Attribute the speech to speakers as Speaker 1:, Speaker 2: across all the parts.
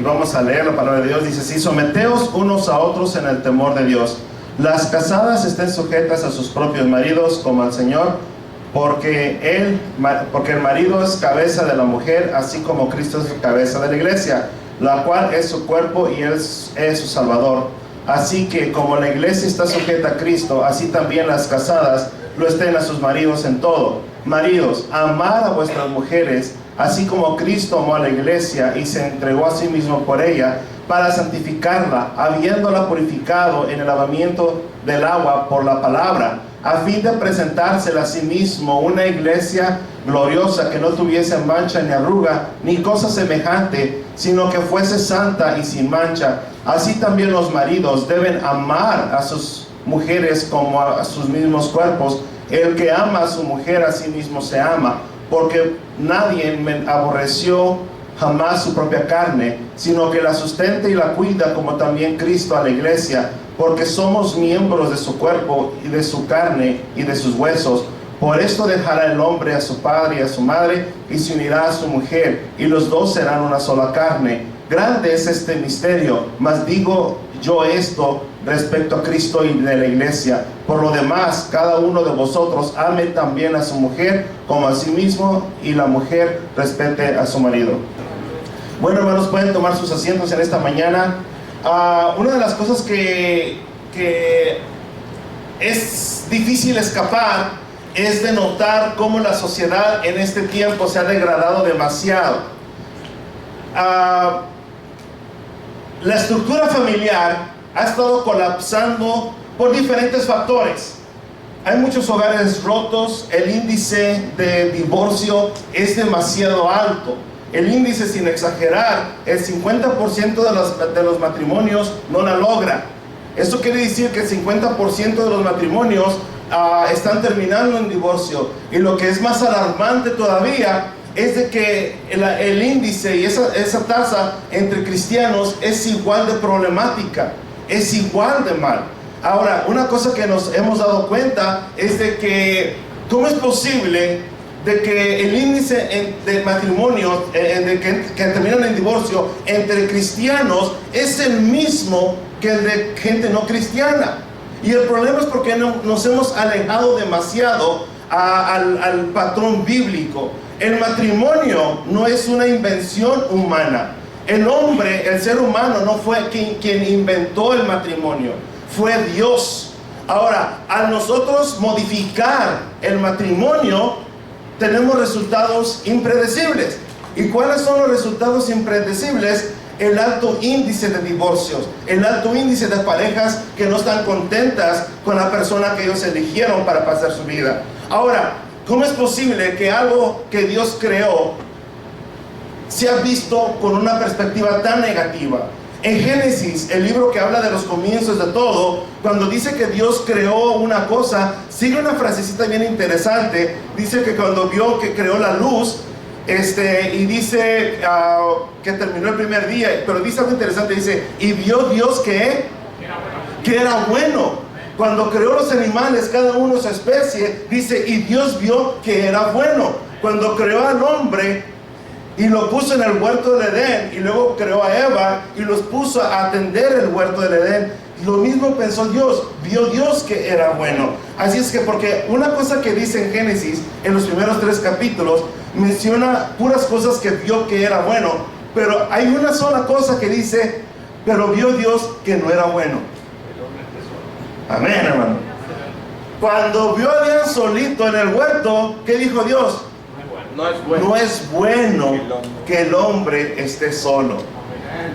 Speaker 1: vamos a leer la palabra de Dios. Dice así: someteos unos a otros en el temor de Dios. Las casadas estén sujetas a sus propios maridos como al Señor, porque el marido es cabeza de la mujer, así como Cristo es cabeza de la iglesia, la cual es su cuerpo y Él es su Salvador. Así que como la iglesia está sujeta a Cristo, así también las casadas lo estén a sus maridos en todo. Maridos, amad a vuestras mujeres, así como Cristo amó a la iglesia y se entregó a sí mismo por ella, para santificarla, habiéndola purificado en el lavamiento del agua por la palabra, a fin de presentársela a sí mismo una iglesia gloriosa, que no tuviese mancha ni arruga ni cosa semejante, sino que fuese santa y sin mancha. Así también los maridos deben amar a sus mujeres como a sus mismos cuerpos. El que ama a su mujer, a sí mismo se ama, porque nadie aborreció jamás su propia carne, sino que la sustenta y la cuida, como también Cristo a la iglesia, porque somos miembros de su cuerpo y de su carne y de sus huesos. Por esto dejará el hombre a su padre y a su madre, y se unirá a su mujer, y los dos serán una sola carne. Grande es este misterio, mas digo yo esto respecto a Cristo y de la iglesia. Por lo demás, cada uno de vosotros ame también a su mujer como a sí mismo, y la mujer respete a su marido. Bueno, hermanos, pueden tomar sus asientos en esta mañana. Una de las cosas que es difícil escapar es de notar cómo la sociedad en este tiempo se ha degradado demasiado. La estructura familiar ha estado colapsando por diferentes factores. Hay muchos hogares rotos, el índice de divorcio es demasiado alto. El índice, sin exagerar, el 50% de los matrimonios no la logra. Esto quiere decir que el 50% de los matrimonios están terminando en divorcio. Y lo que es más alarmante todavía es de que el índice y esa tasa entre cristianos es igual de problemática, es igual de mal. Ahora, una cosa que nos hemos dado cuenta es de que ¿cómo es posible de que el índice de matrimonios que terminan en divorcio entre cristianos es el mismo que el de gente no cristiana? Y el problema es porque nos hemos alejado demasiado al patrón bíblico. El matrimonio no es una invención humana. El hombre, el ser humano, no fue quien inventó el matrimonio, fue Dios. Ahora, al nosotros modificar el matrimonio, tenemos resultados impredecibles. ¿Y cuáles son los resultados impredecibles? El alto índice de divorcios, el alto índice de parejas que no están contentas con la persona que ellos eligieron para pasar su vida. Ahora, ¿cómo es posible que algo que Dios creó sea visto con una perspectiva tan negativa? En Génesis, el libro que habla de los comienzos de todo, cuando dice que Dios creó una cosa, sigue una frasecita bien interesante. Dice que cuando vio que creó la luz, y dice que terminó el primer día, pero dice algo interesante, dice, y vio Dios que era bueno. Cuando creó los animales, cada uno su especie, dice, y Dios vio que era bueno. Cuando creó al hombre y lo puso en el huerto del Edén, y luego creó a Eva y los puso a atender el huerto del Edén, lo mismo pensó Dios, vio Dios que era bueno. Así es que, porque una cosa que dice en Génesis, en los primeros 3 capítulos, menciona puras cosas que vio que era bueno, pero hay una sola cosa que dice, pero vio Dios que no era bueno. Amén, hermano. Cuando vio a Adán solito en el huerto, ¿qué dijo Dios? No es bueno que el hombre esté solo.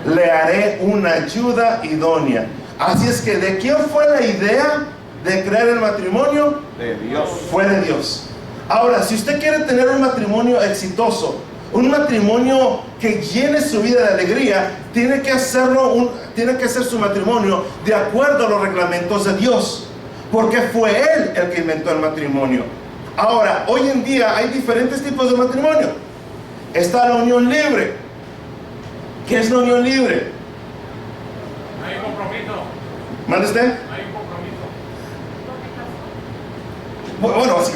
Speaker 1: Le haré una ayuda idónea. Así es que, ¿de quién fue la idea de crear el matrimonio?
Speaker 2: De Dios.
Speaker 1: Fue de Dios. Ahora, si usted quiere tener un matrimonio exitoso, un matrimonio que llene su vida de alegría, tiene que hacer su matrimonio de acuerdo a los reglamentos de Dios, porque fue Él el que inventó el matrimonio. Ahora, hoy en día hay diferentes tipos de matrimonio. Está la unión libre. ¿Qué es la unión libre?
Speaker 3: No hay compromiso.
Speaker 1: ¿Mande usted?
Speaker 3: No hay compromiso.
Speaker 1: Bueno, sí.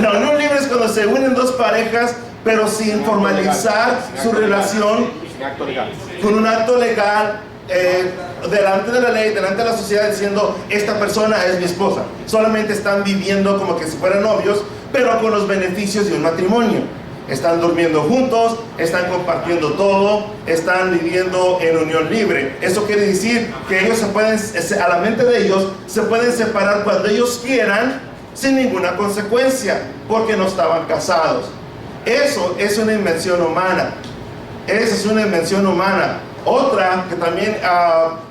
Speaker 1: La unión libre es cuando se unen dos parejas, pero sin formalizar su relación
Speaker 2: acto legal.
Speaker 1: Con un acto legal delante de la ley, delante de la sociedad, diciendo esta persona es mi esposa. Solamente están viviendo como que si fueran novios, pero con los beneficios de un matrimonio. Están durmiendo juntos, están compartiendo todo, están viviendo en unión libre. Eso quiere decir que ellos se pueden, a la mente de ellos, se pueden separar cuando ellos quieran, sin ninguna consecuencia, porque no estaban casados. Eso es una invención humana. Esa es una invención humana. Otra que también,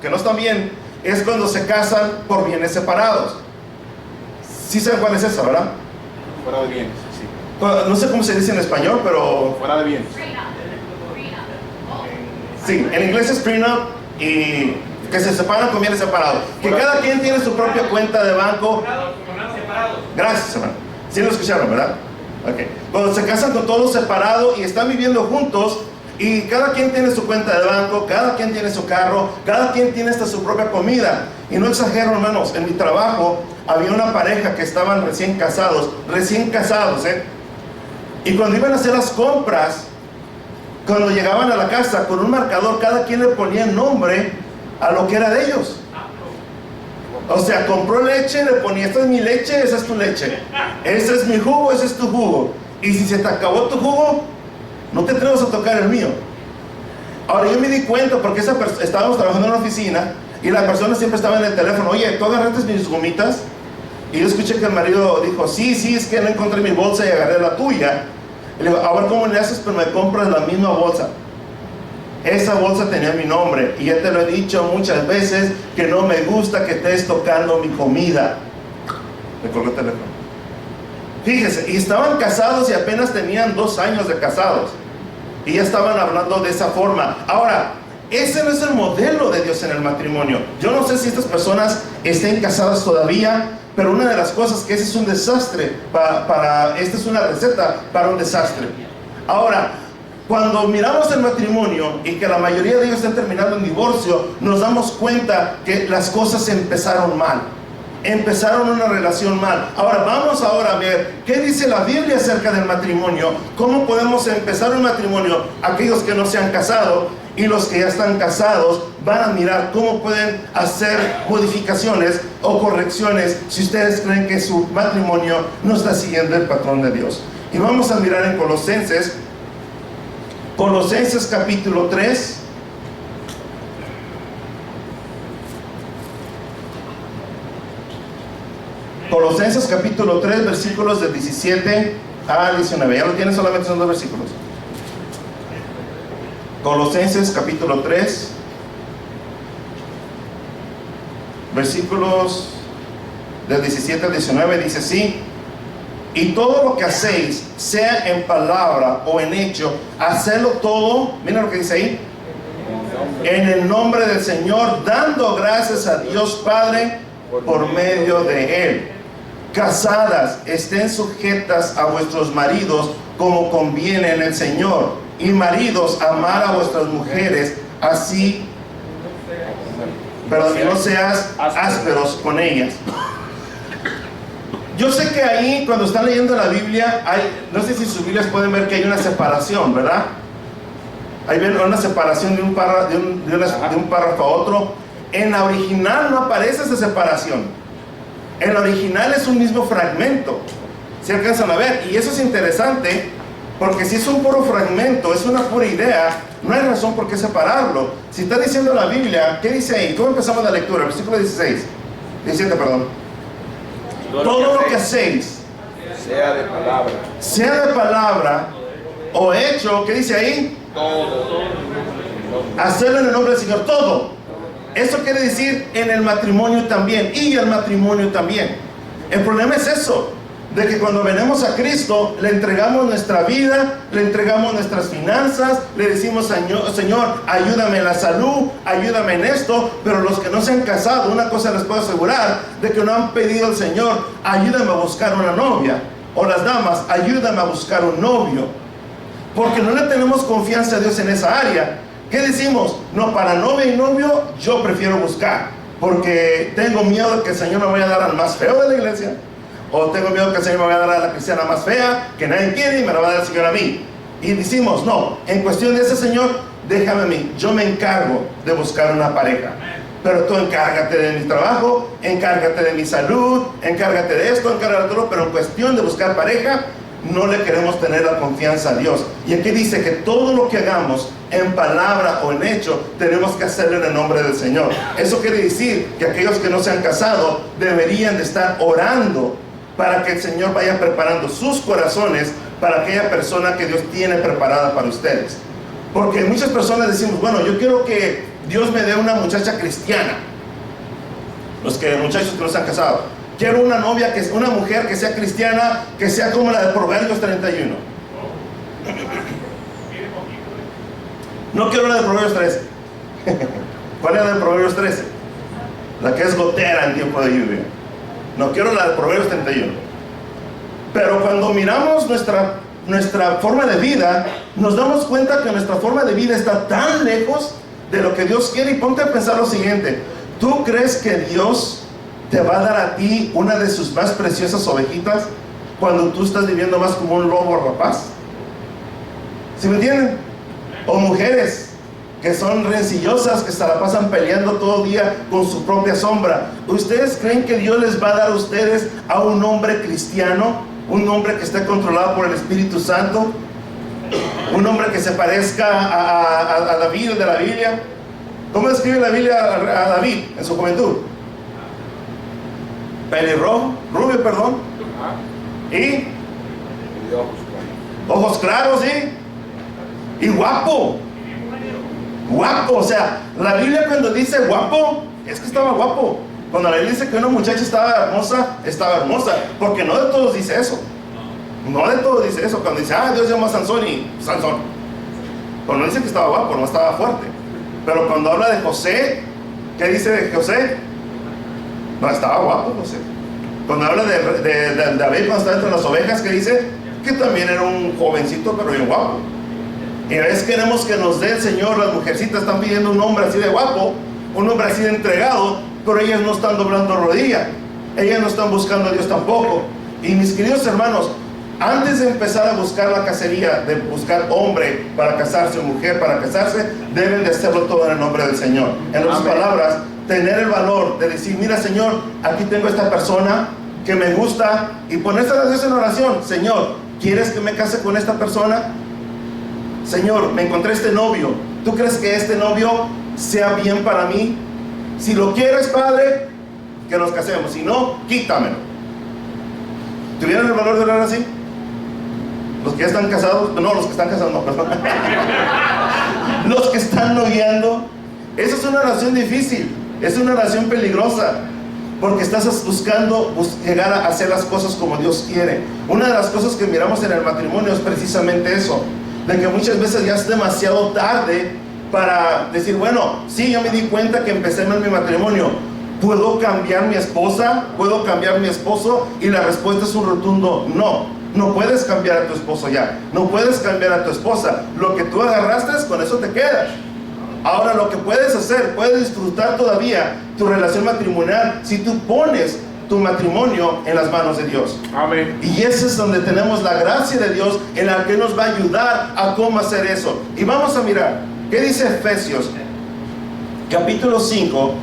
Speaker 1: que no está bien, es cuando se casan por bienes separados. ¿Sí saben cuál es esa, verdad?
Speaker 2: Fuera de bienes, sí.
Speaker 1: No sé cómo se dice en español, pero
Speaker 2: Fuera de bienes.
Speaker 1: sí, en inglés es prenup, y que se separan con bienes separados. Que cada quien tiene su propia cuenta de banco. Gracias, hermano. Sí lo escucharon, ¿verdad? Ok. Cuando se casan con todos separados y están viviendo juntos, y cada quien tiene su cuenta de banco, cada quien tiene su carro, cada quien tiene hasta su propia comida. Y no exagero, hermanos, en mi trabajo había una pareja que estaban recién casados, y cuando iban a hacer las compras, cuando llegaban a la casa con un marcador, cada quien le ponía el nombre a lo que era de ellos. O sea, compró leche, le ponía, esta es mi leche, esa es tu leche, ese es mi jugo, ese es tu jugo. Y si se te acabó tu jugo, no te atrevas a tocar el mío. Ahora yo me di cuenta porque estábamos trabajando en una oficina y la persona siempre estaba en el teléfono. Oye, ¿tú agarraste mis gomitas? Y yo escuché que el marido dijo, sí, es que no encontré mi bolsa y agarré la tuya. Y le digo, a ver cómo le haces, pero me compras la misma bolsa. Esa bolsa tenía mi nombre y ya te lo he dicho muchas veces que no me gusta que estés tocando mi comida. Le colgó el teléfono. Fíjese, y estaban casados y apenas tenían 2 años de casados y ya estaban hablando de esa forma. Ahora, ese no es el modelo de Dios en el matrimonio. Yo no sé si estas personas estén casadas todavía, pero una de las cosas que ese es un desastre esta es una receta para un desastre. Ahora, cuando miramos el matrimonio y que la mayoría de ellos están terminando en divorcio, nos damos cuenta que las cosas empezaron mal. Empezaron una relación mal. Ahora vamos a ver qué dice la Biblia acerca del matrimonio. ¿Cómo podemos empezar un matrimonio? Aquellos que no se han casado y los que ya están casados van a mirar cómo pueden hacer modificaciones o correcciones si ustedes creen que su matrimonio no está siguiendo el patrón de Dios. Y vamos a mirar en Colosenses capítulo 3. Colosenses capítulo 3, versículos de 17 a 19. Ya lo tienes, solamente son 2 versículos. Colosenses capítulo 3, versículos del 17 al 19, dice así: y todo lo que hacéis, sea en palabra o en hecho, hacedlo todo, mira lo que dice ahí, en el nombre del Señor, dando gracias a Dios Padre por medio de Él. Casadas, estén sujetas a vuestros maridos como conviene en el Señor. Y maridos, amar a vuestras mujeres, así, perdón, que no seas ásperos con ellas. Yo sé que ahí, cuando están leyendo la Biblia, no sé si sus Biblias pueden ver que hay una separación, ¿verdad? Hay una separación de un párrafo a otro. En la original no aparece esa separación. En la original es un mismo fragmento. ¿Se alcanzan a ver? Y eso es interesante, porque si es un puro fragmento, es una pura idea, no hay razón por qué separarlo. Si está diciendo la Biblia, ¿qué dice ahí? ¿Cómo empezamos la lectura? Versículo 17, perdón. Todo lo que hacéis, sea de palabra o hecho, ¿qué dice ahí?
Speaker 2: Todo.
Speaker 1: Hacerlo en el nombre del Señor, todo. Eso quiere decir en el matrimonio también, y el matrimonio también. El problema es eso, de que cuando venimos a Cristo, le entregamos nuestra vida, le entregamos nuestras finanzas, le decimos, Señor, ayúdame en la salud, ayúdame en esto. Pero los que no se han casado, una cosa les puedo asegurar, de que no han pedido al Señor, ayúdame a buscar una novia. O las damas, ayúdame a buscar un novio. Porque no le tenemos confianza a Dios en esa área. ¿Qué decimos? No, para novia y novio yo prefiero buscar, porque tengo miedo de que el Señor me vaya a dar al más feo de la iglesia, o tengo miedo que el Señor me vaya a dar a la cristiana más fea que nadie quiere y me la va a dar el Señor a mí. Y decimos, no, en cuestión de ese Señor, déjame a mí, yo me encargo de buscar una pareja. Pero tú encárgate de mi trabajo, encárgate de mi salud, encárgate de esto, encárgate de todo. Pero en cuestión de buscar pareja, no le queremos tener la confianza a Dios. Y aquí dice que todo lo que hagamos en palabra o en hecho, tenemos que hacerlo en el nombre del Señor. Eso quiere decir que aquellos que no se han casado deberían de estar orando para que el Señor vaya preparando sus corazones para aquella persona que Dios tiene preparada para ustedes. Porque muchas personas decimos, bueno, yo quiero que Dios me dé una muchacha cristiana. Los muchachos que no se han casado. Quiero una novia, una mujer que sea cristiana, que sea como la de Proverbios 31. No quiero la de Proverbios 13. ¿Cuál es la de Proverbios 13? La que es gotera en tiempo de lluvia. No quiero la de Proverbios 31. Pero cuando miramos nuestra forma de vida, nos damos cuenta que nuestra forma de vida está tan lejos de lo que Dios quiere. Y ponte a pensar lo siguiente: ¿tú crees que Dios te va a dar a ti una de sus más preciosas ovejitas cuando tú estás viviendo más como un lobo rapaz? ¿Sí me entienden? O mujeres que son rencillosas, que se la pasan peleando todo el día con su propia sombra. ¿Ustedes creen que Dios les va a dar a ustedes a un hombre cristiano? Un hombre que esté controlado por el Espíritu Santo, un hombre que se parezca a David de la Biblia. ¿Cómo describe la Biblia a David en su juventud? Pelirrojo, rubio, perdón, y ojos claros, ¿sí? Y guapo, o sea, la Biblia cuando dice guapo, es que estaba guapo. Cuando la Biblia dice que una muchacha estaba hermosa, porque no de todos dice eso. No de todos dice eso. Cuando dice, Dios llamó a Sansón y Sansón. Cuando dice que estaba guapo, no estaba fuerte. Pero cuando habla de José, ¿qué dice de José? No, estaba guapo José. Cuando habla de David, cuando está entre las ovejas, ¿qué dice? Que también era un jovencito, pero bien guapo. Y a veces queremos que nos dé el Señor. Las mujercitas están pidiendo un hombre así de guapo, un hombre así de entregado, pero ellas no están doblando rodilla, ellas no están buscando a Dios tampoco. Y mis queridos hermanos, antes de empezar a buscar la cacería, de buscar hombre para casarse o mujer para casarse, deben de hacerlo todo en el nombre del Señor. En otras palabras, tener el valor de decir, mira Señor, aquí tengo esta persona que me gusta, y ponerse a Dios en oración. Señor, ¿quieres que me case con esta persona? Señor, me encontré este novio, ¿tú crees que este novio sea bien para mí? Si lo quieres, Padre, que nos casemos. Si no, quítamelo. ¿Tuvieron el valor de orar así? Los que ya están casados, no, los que están casados, no, perdón. Los que están noviando. Esa es una oración difícil, es una oración peligrosa, porque estás buscando llegar a hacer las cosas como Dios quiere. Una de las cosas que miramos en el matrimonio es precisamente eso, de que muchas veces ya es demasiado tarde para decir, bueno, sí, yo me di cuenta que empecé mal mi matrimonio, ¿puedo cambiar mi esposa? ¿Puedo cambiar mi esposo? Y la respuesta es un rotundo no. No puedes cambiar a tu esposo ya, no puedes cambiar a tu esposa. Lo que tú agarraste, con eso te quedas. Ahora, lo que puedes hacer, puedes disfrutar todavía tu relación matrimonial si tú pones tu matrimonio en las manos de Dios.
Speaker 2: Amén.
Speaker 1: Y ese es donde tenemos la gracia de Dios, en la que nos va a ayudar a cómo hacer eso. Y vamos a mirar, ¿qué dice Efesios? Capítulo 5.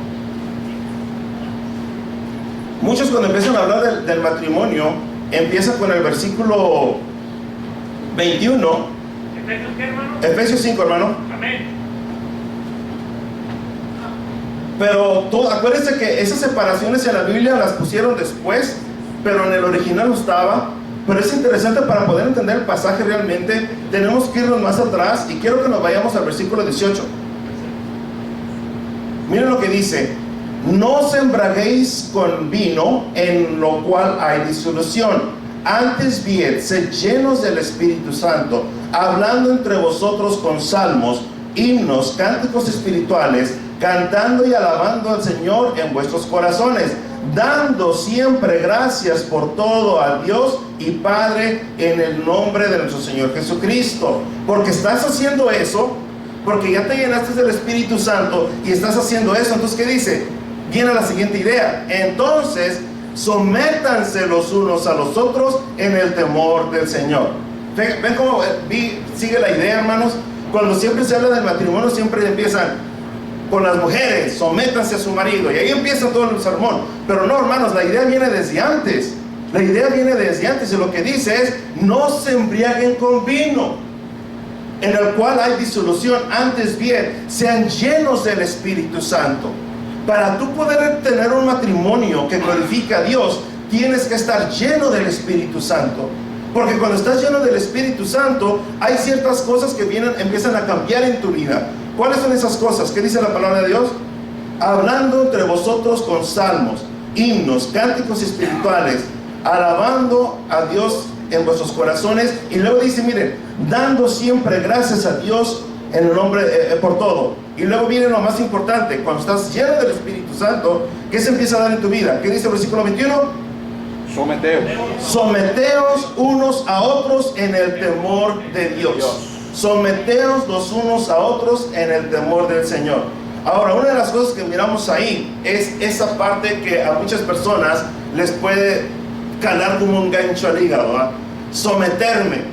Speaker 1: Muchos cuando empiezan a hablar del matrimonio, empiezan con el versículo 21.
Speaker 3: ¿Efesios qué, hermano?
Speaker 1: Efesios 5, hermano.
Speaker 3: Amén.
Speaker 1: Pero acuérdense que esas separaciones en la Biblia las pusieron después, pero en el original no estaba. Pero es interesante para poder entender el pasaje realmente. Tenemos que irnos más atrás y quiero que nos vayamos al versículo 18. Miren lo que dice: no os embraguéis con vino, en lo cual hay disolución. Antes bien, sed llenos del Espíritu Santo, hablando entre vosotros con salmos, himnos, cánticos espirituales, cantando y alabando al Señor en vuestros corazones, dando siempre gracias por todo a Dios y Padre en el nombre de nuestro Señor Jesucristo. Porque estás haciendo eso, porque ya te llenaste del Espíritu Santo y estás haciendo eso. Entonces, ¿qué dice? Viene la siguiente idea: entonces sométanse los unos a los otros en el temor del Señor. ¿Ven cómo sigue la idea, hermanos? Cuando siempre se habla del matrimonio, siempre empiezan con las mujeres, sométanse a su marido, y ahí empieza todo el sermón. Pero no, hermanos, la idea viene desde antes. La idea viene desde antes, y lo que dice es: no se embriaguen con vino, en el cual hay disolución, antes bien, sean llenos del Espíritu Santo. Para tú poder tener un matrimonio que glorifica a Dios, tienes que estar lleno del Espíritu Santo. Porque cuando estás lleno del Espíritu Santo, hay ciertas cosas que empiezan a cambiar en tu vida. ¿Cuáles son esas cosas? ¿Qué dice la palabra de Dios? Hablando entre vosotros con salmos, himnos, cánticos espirituales, alabando a Dios en vuestros corazones. Y luego dice, miren, dando siempre gracias a Dios en el nombre por todo. Y luego viene lo más importante: cuando estás lleno del Espíritu Santo, ¿qué se empieza a dar en tu vida? ¿Qué dice el versículo 21?
Speaker 2: Someteos.
Speaker 1: Someteos unos a otros en el temor de Dios. Someteos los unos a otros en el temor del Señor. Ahora, una de las cosas que miramos ahí es esa parte que a muchas personas les puede calar como un gancho al hígado, ¿verdad? Someterme.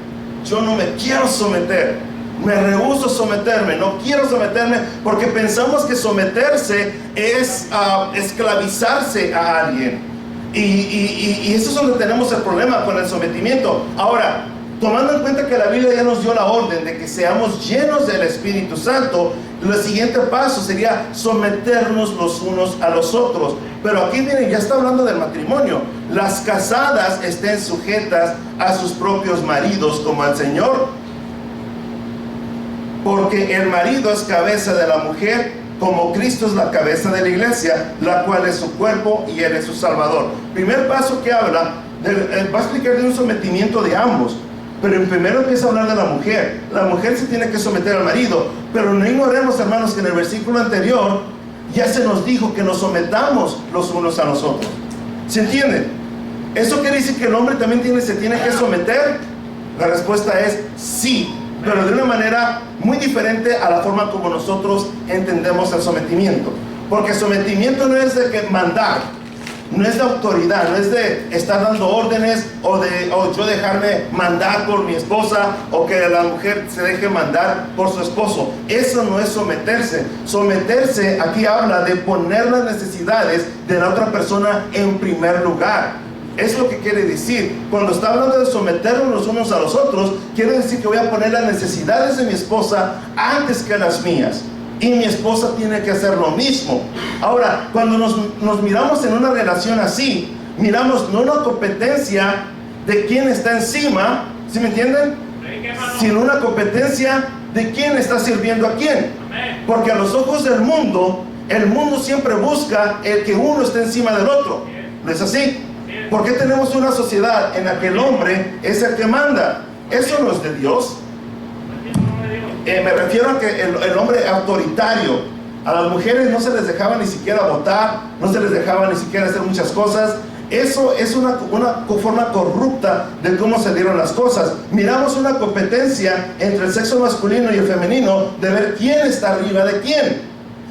Speaker 1: Yo no me quiero someter, me rehúso a someterme, no quiero someterme, porque pensamos que someterse es esclavizarse a alguien. Y eso es donde tenemos el problema con el sometimiento. Ahora, tomando en cuenta que la Biblia ya nos dio la orden de que seamos llenos del Espíritu Santo, el siguiente paso sería someternos los unos a los otros. Pero aquí miren, ya está hablando del matrimonio. Las casadas estén sujetas a sus propios maridos como al Señor, porque el marido es cabeza de la mujer, como Cristo es la cabeza de la iglesia, la cual es su cuerpo y Él es su Salvador. Primer paso que habla, va a explicar de un sometimiento de ambos. Pero en primero empieza a hablar de la mujer. La mujer se tiene que someter al marido. Pero no ignoremos, hermanos, que en el versículo anterior ya se nos dijo que nos sometamos los unos a los otros. ¿Se entiende? ¿Eso quiere decir que el hombre también se tiene que someter? La respuesta es sí, pero de una manera muy diferente a la forma como nosotros entendemos el sometimiento. Porque sometimiento no es de que mandar, no es de autoridad, no es de estar dando órdenes o yo dejarme mandar por mi esposa, o que la mujer se deje mandar por su esposo. Eso no es someterse. Someterse aquí habla de poner las necesidades de la otra persona en primer lugar. Es lo que quiere decir. Cuando está hablando de someternos los unos a los otros, quiere decir que voy a poner las necesidades de mi esposa antes que las mías. Y mi esposa tiene que hacer lo mismo. Ahora, cuando nos miramos en una relación así, miramos no una competencia de quién está encima, ¿sí me entienden? Sino una competencia de quién está sirviendo a quién. Porque a los ojos del mundo, el mundo siempre busca el que uno esté encima del otro. ¿No es así? ¿Por qué tenemos una sociedad en la que el hombre es el que manda? Eso no es de Dios. Me refiero a que el hombre autoritario, a las mujeres no se les dejaba ni siquiera votar, no se les dejaba ni siquiera hacer muchas cosas. Eso es una forma corrupta de cómo se dieron las cosas. Miramos una competencia entre el sexo masculino y el femenino de ver quién está arriba de quién.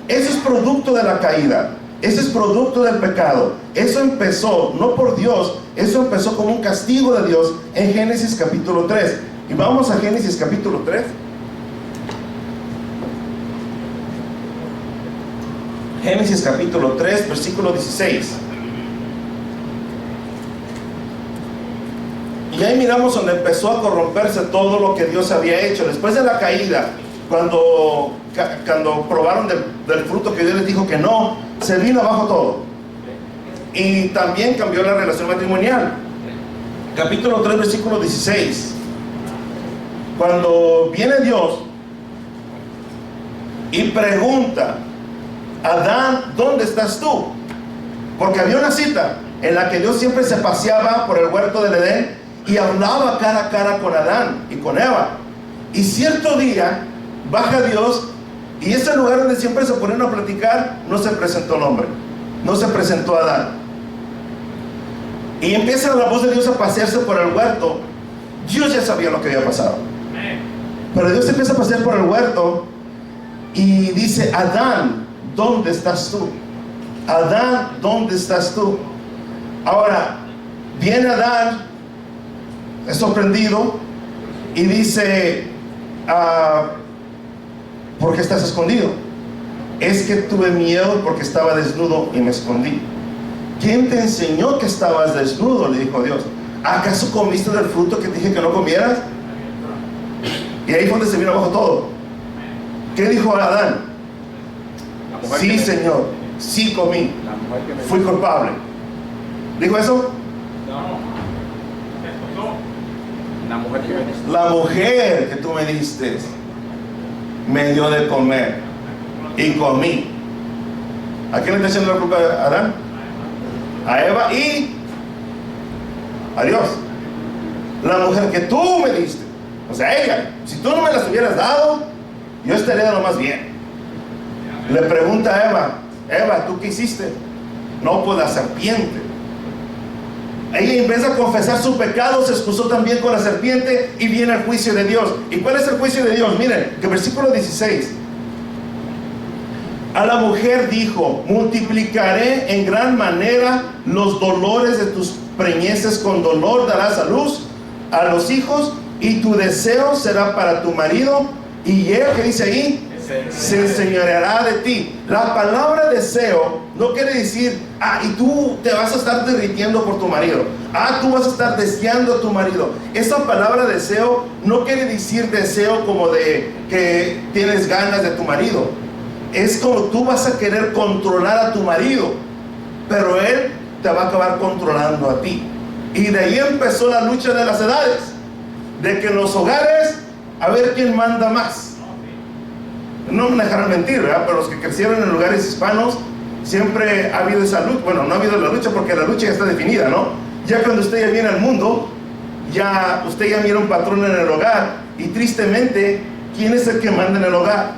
Speaker 1: Eso es producto de la caída. Eso es producto del pecado. Eso empezó, no por Dios, eso empezó como un castigo de Dios en Génesis capítulo 3. Y vamos a Génesis capítulo 3. Génesis capítulo 3, versículo 16. Y ahí miramos donde empezó a corromperse todo lo que Dios había hecho. Después de la caída, cuando probaron del fruto que Dios les dijo que no, se vino abajo todo. Y también cambió la relación matrimonial. Capítulo 3, versículo 16. Cuando viene Dios y pregunta: Adán, ¿dónde estás tú? Porque había una cita en la que Dios siempre se paseaba por el huerto del Edén y hablaba cara a cara con Adán y con Eva. Y cierto día baja Dios, y ese lugar donde siempre se ponían a platicar, no se presentó el hombre, no se presentó Adán. Y empieza la voz de Dios a pasearse por el huerto. Dios ya sabía lo que había pasado, pero Dios empieza a pasear por el huerto y dice: Adán, ¿dónde estás tú? Adán, ¿dónde estás tú? Ahora, viene Adán, es sorprendido, y dice: ¿por qué estás escondido? Es que tuve miedo porque estaba desnudo y me escondí. ¿Quién te enseñó que estabas desnudo?, le dijo Dios. ¿Acaso comiste del fruto que te dije que no comieras? Y ahí fue donde se vino abajo todo. ¿Qué dijo Adán? Sí, Señor, sí comí, fui culpable. ¿Dijo eso?
Speaker 2: La mujer que me diste.
Speaker 1: La mujer que tú me diste me dio de comer y comí. ¿A quién le está echando la culpa a Adán? A Eva y a Dios. La mujer que tú me diste, o sea, ella, si tú no me las hubieras dado, yo estaría de lo más bien. Le pregunta a Eva: Eva, ¿tú qué hiciste? No, pues la serpiente. Ella, en vez de confesar su pecado, se excusó también con la serpiente y viene el juicio de Dios. ¿Y cuál es el juicio de Dios? Miren, que versículo 16. A la mujer dijo: multiplicaré en gran manera los dolores de tus preñeces, con dolor darás a luz a los hijos, y tu deseo será para tu marido, y él, ¿qué dice ahí? Se enseñoreará de ti. La palabra deseo no quiere decir, y tú te vas a estar derritiendo por tu marido, tú vas a estar deseando a tu marido. Esa palabra deseo no quiere decir deseo como de que tienes ganas de tu marido. Es como tú vas a querer controlar a tu marido, pero él te va a acabar controlando a ti. Y de ahí empezó la lucha de las edades, de que en los hogares, a ver quién manda más. No me dejarán mentir, ¿verdad? Pero los que crecieron en lugares hispanos, siempre ha habido esa lucha. Bueno, no ha habido la lucha porque la lucha ya está definida, ¿no? Ya cuando usted ya viene al mundo, ya usted ya mira un patrón en el hogar, y tristemente, ¿quién es el que manda en el hogar?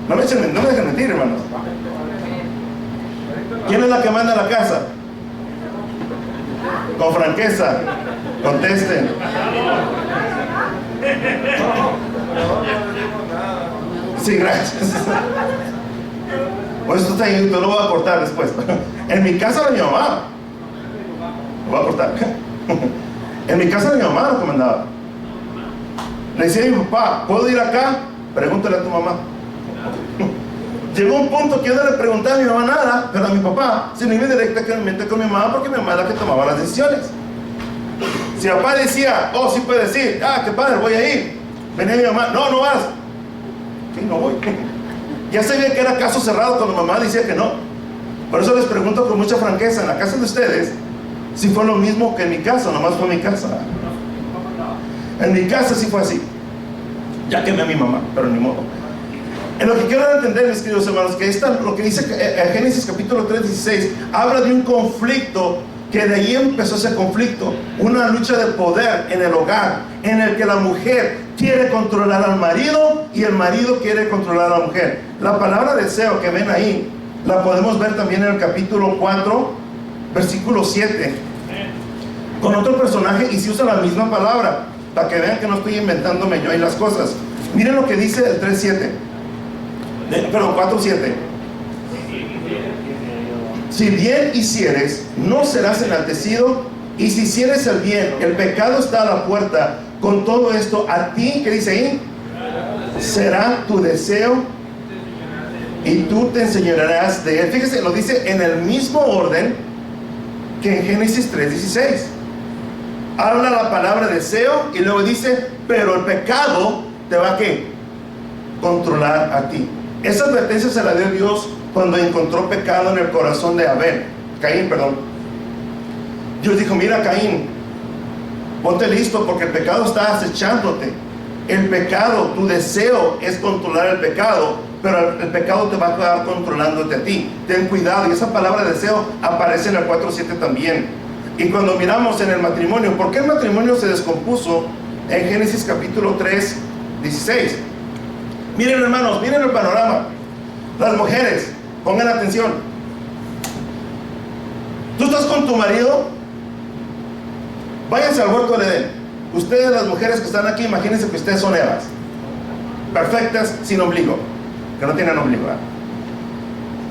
Speaker 1: No me dejen mentir, hermanos. ¿Quién es la que manda en la casa? Con franqueza, contesten. Sí, gracias. Pues esto está ahí, yo lo voy a cortar después. En mi casa era mi mamá. Lo voy a cortar. En mi casa era mi mamá la que mandaba. Le decía a mi papá: ¿puedo ir acá? Pregúntale a tu mamá. Llegó un punto que yo no le preguntaba a mi mamá nada, pero a mi papá se me iba directamente con mi mamá, porque mi mamá era la que tomaba las decisiones. Si mi papá decía: oh, sí puedes ir, qué padre, voy a ir, venía mi mamá: no, no vas. Sí, no voy. Ya sabía que era caso cerrado cuando mamá decía que no. Por eso les pregunto con mucha franqueza: en la casa de ustedes, si fue lo mismo que en mi casa, nomás fue mi casa. En mi casa sí fue así. Ya quemé a mi mamá, pero ni modo. En lo que quiero entender, mis queridos hermanos, que lo que dice Génesis capítulo 3, 16, habla de un conflicto, que de ahí empezó ese conflicto, una lucha de poder en el hogar, en el que la mujer quiere controlar al marido y el marido quiere controlar a la mujer. La palabra deseo que ven ahí, la podemos ver también en el capítulo 4, versículo 7, con otro personaje, y se usa la misma palabra, para que vean que no estoy inventándome yo ahí las cosas. Miren lo que dice el 3:7. Perdón, 4:7. Si bien hicieres, no serás enaltecido, y si hicieres el bien, el pecado está a la puerta. Con todo esto, a ti, ¿qué dice ahí? Será tu deseo, y tú te enseñorearás de él. Fíjese, lo dice en el mismo orden que en Génesis 3:16. Habla la palabra deseo, y luego dice: pero el pecado te va a ¿qué? Controlar a ti. Esa advertencia se la dio Dios cuando encontró pecado en el corazón de Caín, perdón. Dios dijo: mira, Caín, ponte listo, porque el pecado está acechándote. El pecado, tu deseo es controlar el pecado, pero el pecado te va a quedar controlándote a ti. Ten cuidado. Y esa palabra deseo aparece en el 4:7 también. Y cuando miramos en el matrimonio, ¿por qué el matrimonio se descompuso? En Génesis capítulo 3, 16. Miren, hermanos, miren el panorama. Las mujeres, pongan atención. Tú estás con tu marido, váyanse al huerto del Edén. Ustedes, las mujeres que están aquí, imagínense que ustedes son Evas, perfectas, sin ombligo, que no tienen ombligo, ¿verdad?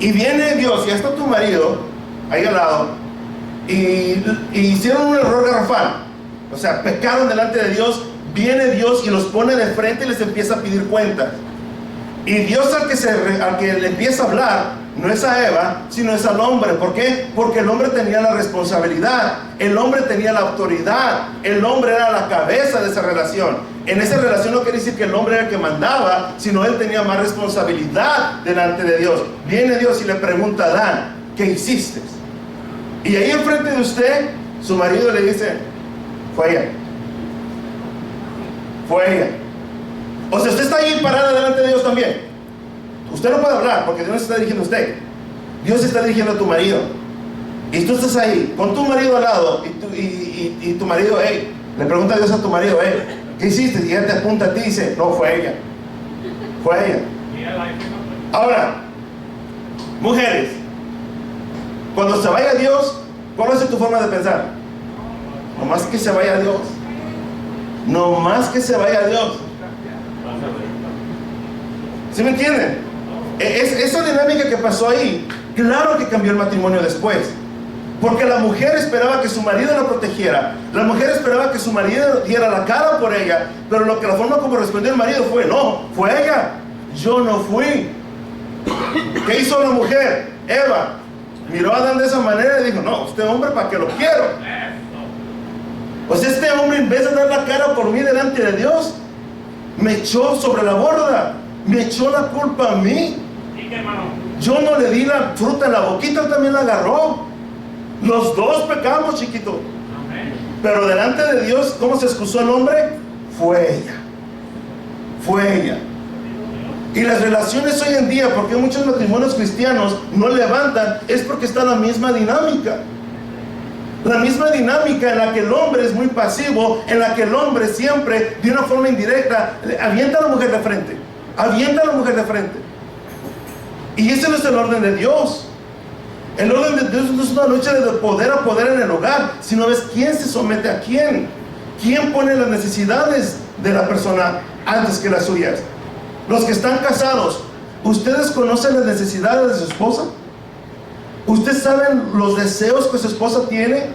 Speaker 1: Y viene Dios, y está tu marido ahí al lado, y hicieron un error garrafal. O sea, pecaron delante de Dios, viene Dios y los pone de frente y les empieza a pedir cuentas. Y Dios al que le empieza a hablar no es a Eva, sino es al hombre. ¿Por qué? Porque el hombre tenía la responsabilidad, el hombre tenía la autoridad, el hombre era la cabeza de esa relación. En esa relación no quiere decir que el hombre era el que mandaba, sino él tenía más responsabilidad delante de Dios. Viene Dios y le pregunta a Adán, ¿qué hiciste? Y ahí enfrente de usted, su marido le dice, fue ella. Fue ella. O sea, usted está ahí parada delante de Dios también. Usted no puede hablar porque Dios no se está dirigiendo a usted. Dios se está dirigiendo a tu marido. Y tú estás ahí con tu marido al lado y tu marido, hey, le pregunta a Dios a tu marido, hey, ¿qué hiciste? Y él te apunta a ti y dice, no, fue ella. Fue ella. Ahora, mujeres, cuando se vaya Dios, ¿cuál es tu forma de pensar? No más que se vaya Dios. No más que se vaya Dios. ¿Sí me entienden? Esa dinámica que pasó ahí, claro que cambió el matrimonio después. Porque la mujer esperaba que su marido la protegiera. La mujer esperaba que su marido diera la cara por ella. Pero la forma como respondió el marido fue, no, fue ella. Yo no fui. ¿Qué hizo la mujer? Eva miró a Adán de esa manera y dijo, no, este hombre para qué lo quiero. Pues este hombre, en vez de dar la cara por mí delante de Dios, me echó sobre la borda. Me echó la culpa a mí. Yo no le di la fruta en la boquita, él también la agarró. Los dos pecamos, chiquito. Pero delante de Dios, ¿cómo se excusó el hombre? Fue ella. Fue ella. Y las relaciones hoy en día, porque muchos matrimonios cristianos no levantan, es porque está la misma dinámica. La misma dinámica en la que el hombre es muy pasivo, en la que el hombre siempre, de una forma indirecta, avienta a la mujer de frente. Avienta a la mujer de frente. Y ese no es el orden de Dios. El orden de Dios no es una lucha de poder a poder en el hogar, sino es quién se somete a quién. Quién pone las necesidades de la persona antes que las suyas. Los que están casados, ¿ustedes conocen las necesidades de su esposa? ¿Ustedes saben los deseos que su esposa tiene?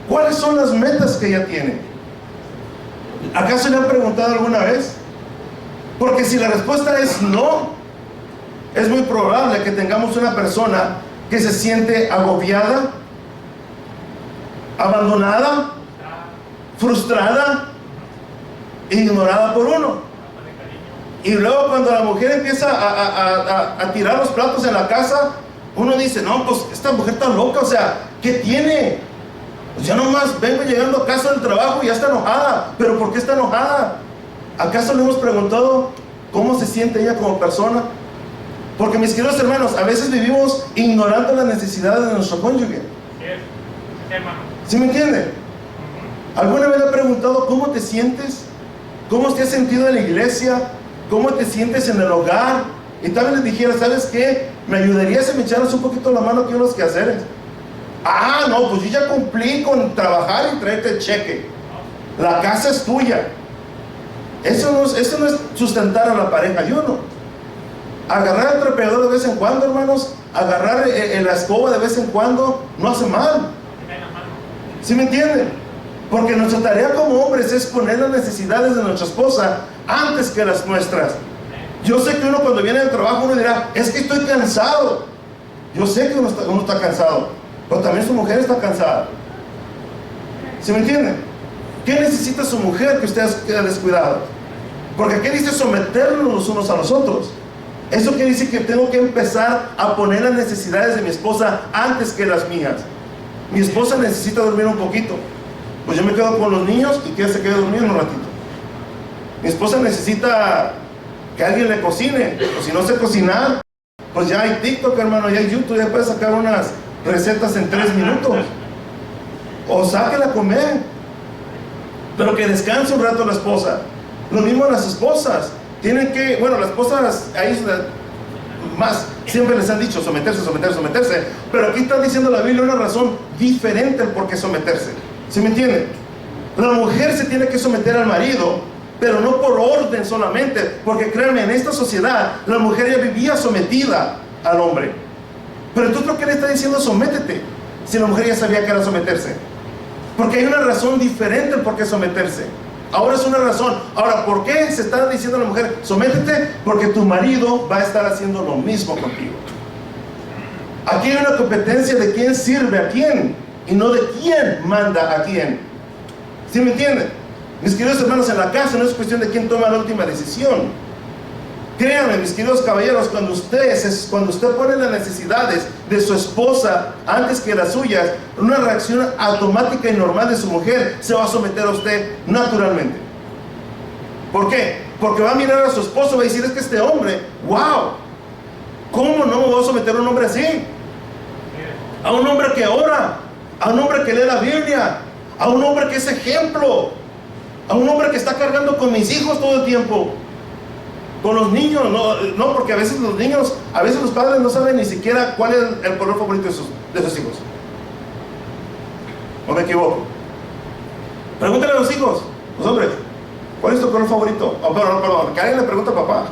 Speaker 1: ¿Cuáles son las metas que ella tiene? ¿Acaso le han preguntado alguna vez? Porque si la respuesta es no, es muy probable que tengamos una persona que se siente agobiada, abandonada, frustrada, ignorada por uno. Y luego cuando la mujer empieza a tirar los platos en la casa, uno dice, no, pues esta mujer está loca, o sea, ¿qué tiene? Pues ya nomás vengo llegando a casa del trabajo y ya está enojada. ¿Pero por qué está enojada? ¿Acaso le hemos preguntado cómo se siente ella como persona? Porque, mis queridos hermanos, a veces vivimos ignorando las necesidades de nuestro cónyuge. ¿Sí me entienden? ¿Alguna vez le he preguntado cómo te sientes? ¿Cómo te has sentido en la iglesia? ¿Cómo te sientes en el hogar? Y también les dijera, ¿sabes qué? Me ayudaría si me echaras un poquito la mano aquí en los quehaceres. Ah, no, pues yo ya cumplí con trabajar y traerte el cheque. La casa es tuya. Eso no es sustentar a la pareja. Yo no. Agarrar el trapeador de vez en cuando, hermanos, agarrar la escoba de vez en cuando, no hace mal. ¿Sí me entienden? Porque nuestra tarea como hombres es poner las necesidades de nuestra esposa antes que las nuestras. Yo sé que uno cuando viene del trabajo uno dirá, es que estoy cansado. Yo sé que uno está cansado, pero también su mujer está cansada. ¿Sí me entienden? ¿Qué necesita su mujer que usted haya descuidado? Porque ¿qué dice someternos los unos a los otros? Eso quiere decir que tengo que empezar a poner las necesidades de mi esposa antes que las mías. Mi esposa necesita dormir un poquito, pues yo me quedo con los niños y que se quede dormido un ratito. Mi esposa necesita que alguien le cocine, o si no sé cocinar, pues ya hay TikTok, hermano, ya hay YouTube, ya puedes sacar unas recetas en 3 minutos. O sáquela a comer, pero que descanse un rato la esposa. Lo mismo las esposas. Tienen que, bueno, las esposas ahí más siempre les han dicho someterse, pero aquí está diciendo la Biblia una razón diferente al por qué someterse. ¿Sí me entienden? La mujer se tiene que someter al marido, pero no por orden solamente, porque créanme, en esta sociedad la mujer ya vivía sometida al hombre. Pero tú creo que le está diciendo sométete, si la mujer ya sabía que era someterse. Porque hay una razón diferente al por qué someterse. Ahora es una razón. Ahora, ¿por qué se está diciendo a la mujer, sométete? Porque tu marido va a estar haciendo lo mismo contigo. Aquí hay una competencia de quién sirve a quién y no de quién manda a quién. ¿Sí me entienden? Mis queridos hermanos, en la casa no es cuestión de quién toma la última decisión. Créanme, mis queridos caballeros, cuando usted pone las necesidades de su esposa antes que las suyas, una reacción automática y normal de su mujer se va a someter a usted naturalmente. ¿Por qué? Porque va a mirar a su esposo y va a decir, es que este hombre, wow, ¿cómo no me voy a someter a un hombre así? A un hombre que ora, a un hombre que lee la Biblia, a un hombre que es ejemplo, a un hombre que está cargando con mis hijos todo el tiempo. Con los niños, no, porque a veces los niños, a veces los padres no saben ni siquiera cuál es el color favorito de sus hijos. ¿O me equivoco? Pregúntale a los hijos, los hombres, ¿cuál es tu color favorito? Oh, perdón, que alguien le pregunta a papá,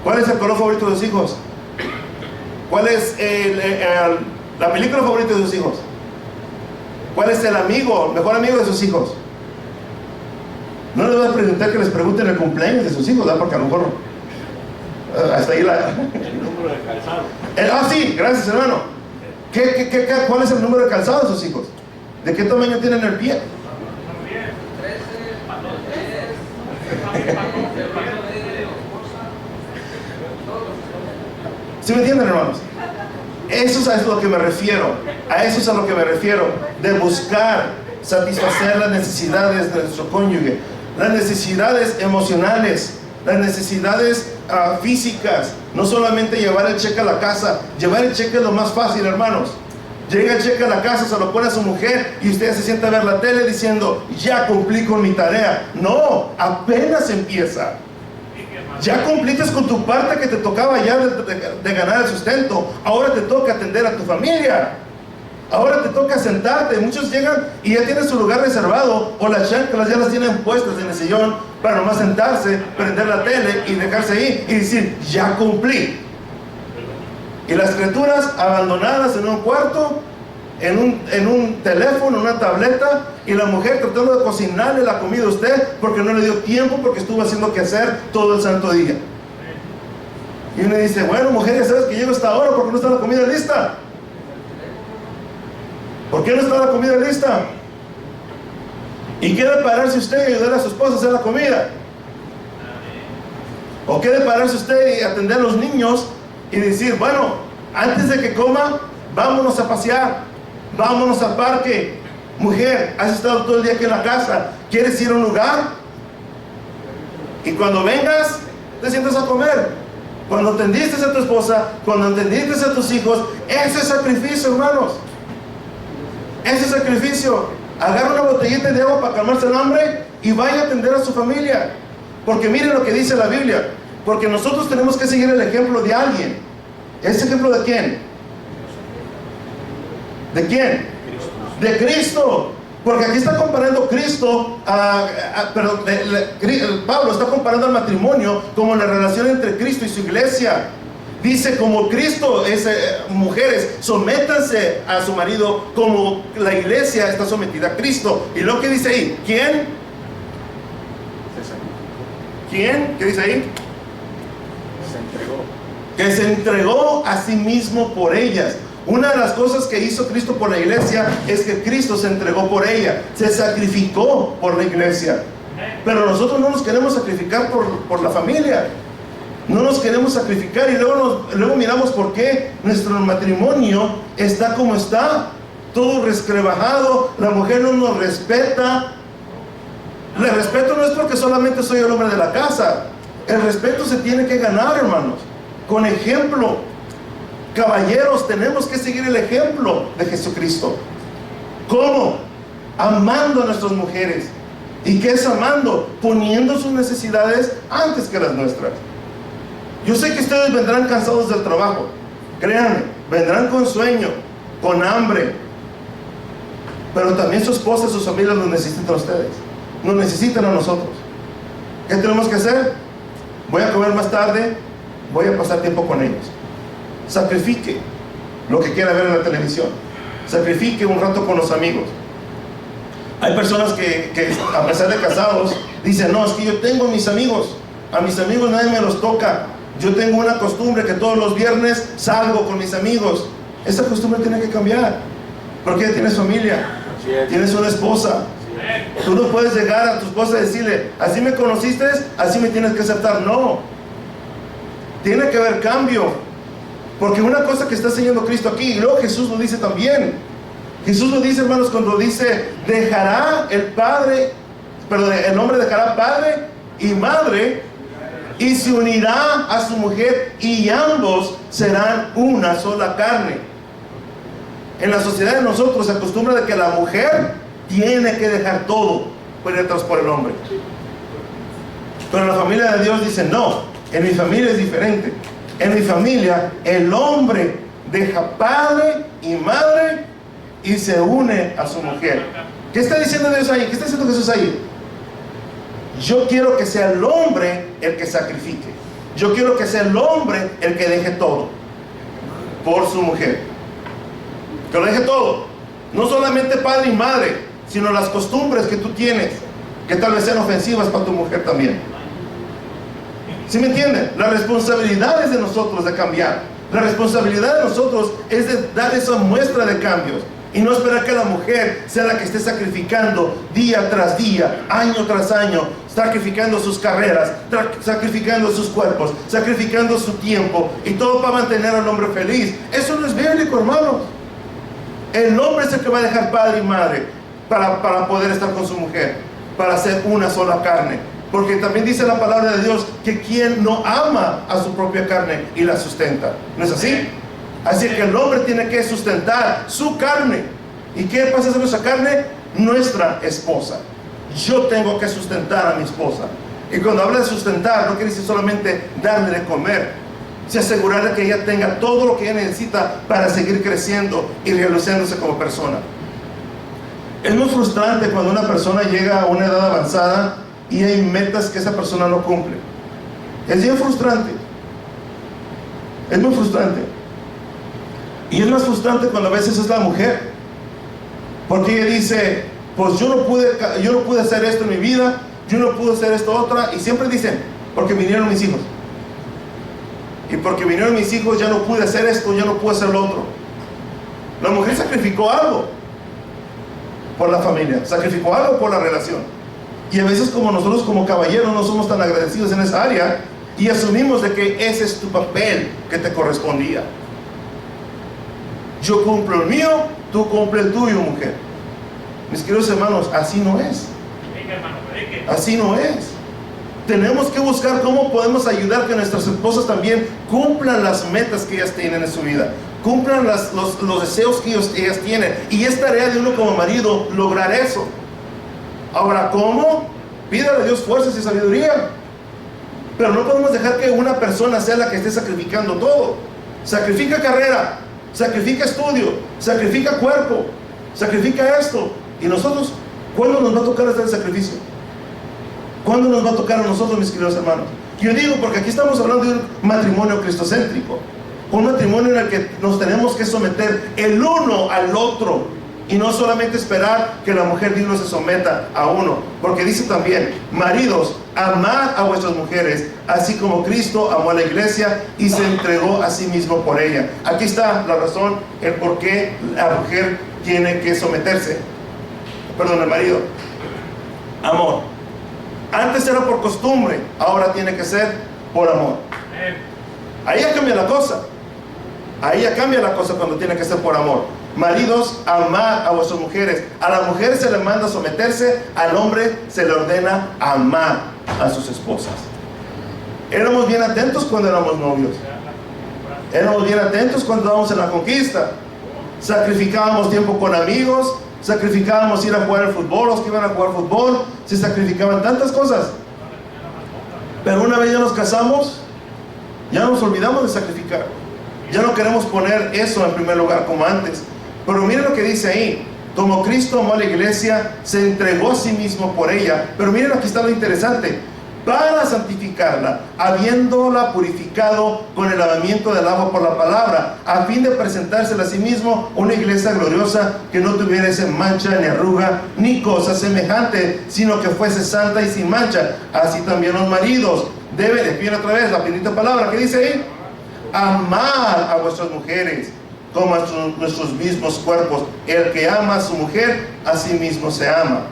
Speaker 1: ¿cuál es el color favorito de sus hijos? ¿Cuál es la película favorita de sus hijos? ¿Cuál es el mejor amigo de sus hijos? No les voy a preguntar que les pregunten el cumpleaños de sus hijos, ¿verdad? Porque a lo mejor hasta ahí
Speaker 3: El número de calzado.
Speaker 1: sí, gracias, hermano. ¿Cuál es el número de calzado de sus hijos? ¿De qué tamaño tienen el pie? ¿Sí me entienden, hermanos? Eso es a lo que me refiero. A eso es a lo que me refiero. De buscar satisfacer las necesidades de nuestro cónyuge, las necesidades emocionales, las necesidades físicas. No solamente llevar el cheque a la casa. Llevar el cheque es lo más fácil, hermanos. Llega el cheque a la casa, se lo pone a su mujer y usted se sienta a ver la tele diciendo, ya cumplí con mi tarea. No, apenas empieza. Ya cumpliste con tu parte que te tocaba ya de ganar el sustento. Ahora te toca atender a tu familia. Ahora te toca sentarte. Muchos llegan y ya tienen su lugar reservado, o las chanclas ya las tienen puestas en el sillón para nomás sentarse, prender la tele y dejarse ahí y decir, ya cumplí. Y las criaturas abandonadas en un cuarto, en un teléfono, una tableta, y la mujer tratando de cocinarle la comida a usted porque no le dio tiempo, porque estuvo haciendo que hacer todo el santo día. Y uno dice, bueno, mujer, ya sabes que llego hasta ahora, ¿por qué no está la comida lista? ¿Por qué no está la comida lista? ¿Y quiere pararse usted y ayudar a su esposa a hacer la comida? ¿O quiere pararse usted y atender a los niños y decir, bueno, antes de que coma, vámonos a pasear, vámonos al parque? Mujer, has estado todo el día aquí en la casa, ¿quieres ir a un lugar? Y cuando vengas, te sientas a comer. Cuando atendiste a tu esposa, cuando atendiste a tus hijos, ese es sacrificio, hermanos. Ese sacrificio. Agarra una botellita de agua para calmarse el hambre y vaya a atender a su familia. Porque miren lo que dice la Biblia. Porque nosotros tenemos que seguir el ejemplo de alguien. ¿Ese ejemplo de quién? ¿De quién? De Cristo. Porque aquí está comparando Cristo Pablo está comparando al matrimonio como la relación entre Cristo y su iglesia. Dice, como Cristo es, mujeres, sométanse a su marido como la iglesia está sometida a Cristo. Y lo que dice ahí, ¿quién? ¿Quién? ¿Qué dice ahí? Que se entregó a sí mismo por ellas. Una de las cosas que hizo Cristo por la iglesia es que Cristo se entregó por ella, se sacrificó por la iglesia. Pero nosotros no nos queremos sacrificar por la familia. No nos queremos sacrificar y luego miramos por qué nuestro matrimonio está como está, todo resquebrajado. La mujer no nos respeta. El respeto no es porque solamente soy el hombre de la casa. El respeto se tiene que ganar, hermanos, con ejemplo. Caballeros, tenemos que seguir el ejemplo de Jesucristo. ¿Cómo? Amando a nuestras mujeres. ¿Y qué es amando? Poniendo sus necesidades antes que las nuestras. Yo sé que ustedes vendrán cansados del trabajo. Créanme, vendrán con sueño, con hambre. Pero también su esposa y sus familias nos necesitan a ustedes. Nos necesitan a nosotros. ¿Qué tenemos que hacer? Voy a comer más tarde, voy a pasar tiempo con ellos. Sacrifique lo que quiera ver en la televisión. Sacrifique un rato con los amigos. Hay personas que a pesar de casados dicen, no, es que yo tengo mis amigos, a mis amigos nadie me los toca, yo tengo una costumbre que todos los viernes salgo con mis amigos. Esa costumbre tiene que cambiar, porque ya tienes familia, tienes una esposa. Tú no puedes llegar a tu esposa y decirle, así me conociste, así me tienes que aceptar. No, tiene que haber cambio, porque una cosa que está enseñando Cristo aquí, y luego Jesús lo dice también. Jesús lo dice, hermanos, cuando dice, dejará el hombre dejará padre y madre y se unirá a su mujer y ambos serán una sola carne. En la sociedad de nosotros se acostumbra de que la mujer tiene que dejar todo por ir atrás por el hombre. Pero la familia de Dios dice, no, en mi familia es diferente. En mi familia el hombre deja padre y madre y se une a su mujer. ¿Qué está diciendo Dios ahí? ¿Qué está diciendo Jesús ahí? Yo quiero que sea el hombre el que sacrifique. Yo quiero que sea el hombre el que deje todo por su mujer. Que lo deje todo. No solamente padre y madre, sino las costumbres que tú tienes, que tal vez sean ofensivas para tu mujer también. ¿Sí me entienden? La responsabilidad es de nosotros de cambiar. La responsabilidad de nosotros es de dar esa muestra de cambios. Y no esperar que la mujer sea la que esté sacrificando día tras día, año tras año, sacrificando sus carreras, sacrificando sus cuerpos, sacrificando su tiempo, y todo para mantener al hombre feliz. Eso no es bíblico, hermanos. El hombre es el que va a dejar padre y madre para poder estar con su mujer, para ser una sola carne. Porque también dice la palabra de Dios que quien no ama a su propia carne y la sustenta. ¿No es así? Así que el hombre tiene que sustentar su carne. ¿Y qué pasa con nuestra carne? Nuestra esposa. Yo tengo que sustentar a mi esposa. Y cuando habla de sustentar, no quiere decir solamente darle de comer, sino asegurar de que ella tenga todo lo que ella necesita para seguir creciendo y realizándose como persona. Es muy frustrante cuando una persona llega a una edad avanzada y hay metas que esa persona no cumple. Es bien frustrante. Es muy frustrante. Y es más frustrante cuando a veces es la mujer, porque ella dice, pues yo no pude hacer esto en mi vida, yo no pude hacer esto otra, y siempre dicen, porque vinieron mis hijos, y porque vinieron mis hijos ya no pude hacer esto, ya no pude hacer lo otro. La mujer sacrificó algo por la familia, sacrificó algo por la relación, y a veces como nosotros como caballeros no somos tan agradecidos en esa área, y asumimos de que ese es tu papel que te correspondía. Yo cumplo el mío, tú cumples el tuyo, mujer. Mis queridos hermanos, así no es. Así no es. Tenemos que buscar cómo podemos ayudar que nuestras esposas también cumplan las metas que ellas tienen en su vida, cumplan los deseos que ellas tienen. Y es tarea de uno como marido lograr eso. Ahora, ¿cómo? Pídale a Dios fuerzas y sabiduría. Pero no podemos dejar que una persona sea la que esté sacrificando todo. Sacrifica carrera, sacrifica estudio, sacrifica cuerpo, sacrifica esto. Y nosotros, ¿cuándo nos va a tocar hacer el sacrificio? ¿Cuándo nos va a tocar a nosotros, mis queridos hermanos? Yo digo porque aquí estamos hablando de un matrimonio cristocéntrico, un matrimonio en el que nos tenemos que someter el uno al otro, y no solamente esperar que la mujer de uno se someta a uno, porque dice también, maridos, amad a vuestras mujeres, así como Cristo amó a la iglesia y se entregó a sí mismo por ella. Aquí está la razón, el por qué la mujer tiene que someterse. Perdón, el marido. Amor. Antes era por costumbre, ahora tiene que ser por amor. Ahí ya cambia la cosa. Ahí ya cambia la cosa cuando tiene que ser por amor. Maridos, amad a vuestras mujeres. A la mujer se le manda someterse, al hombre se le ordena amar a sus esposas. Éramos bien atentos cuando éramos novios. Éramos bien atentos cuando estábamos en la conquista. Sacrificábamos tiempo con amigos, sacrificábamos ir a jugar al fútbol, los que iban a jugar fútbol, se sacrificaban tantas cosas. Pero una vez ya nos casamos, ya nos olvidamos de sacrificar. Ya no queremos poner eso en primer lugar como antes. Pero miren lo que dice ahí. Como Cristo amó a la iglesia, se entregó a sí mismo por ella. Pero miren, aquí está lo interesante. para santificarla, habiéndola purificado con el lavamiento del agua por la palabra, a fin de presentársela a sí mismo una iglesia gloriosa, que no tuviese mancha, ni arruga, ni cosa semejante, sino que fuese santa y sin mancha. Así también los maridos deben, viene otra vez la bendita palabra, ¿qué dice ahí? Amar a vuestras mujeres como a nuestros mismos cuerpos. El que ama a su mujer, a sí mismo se ama.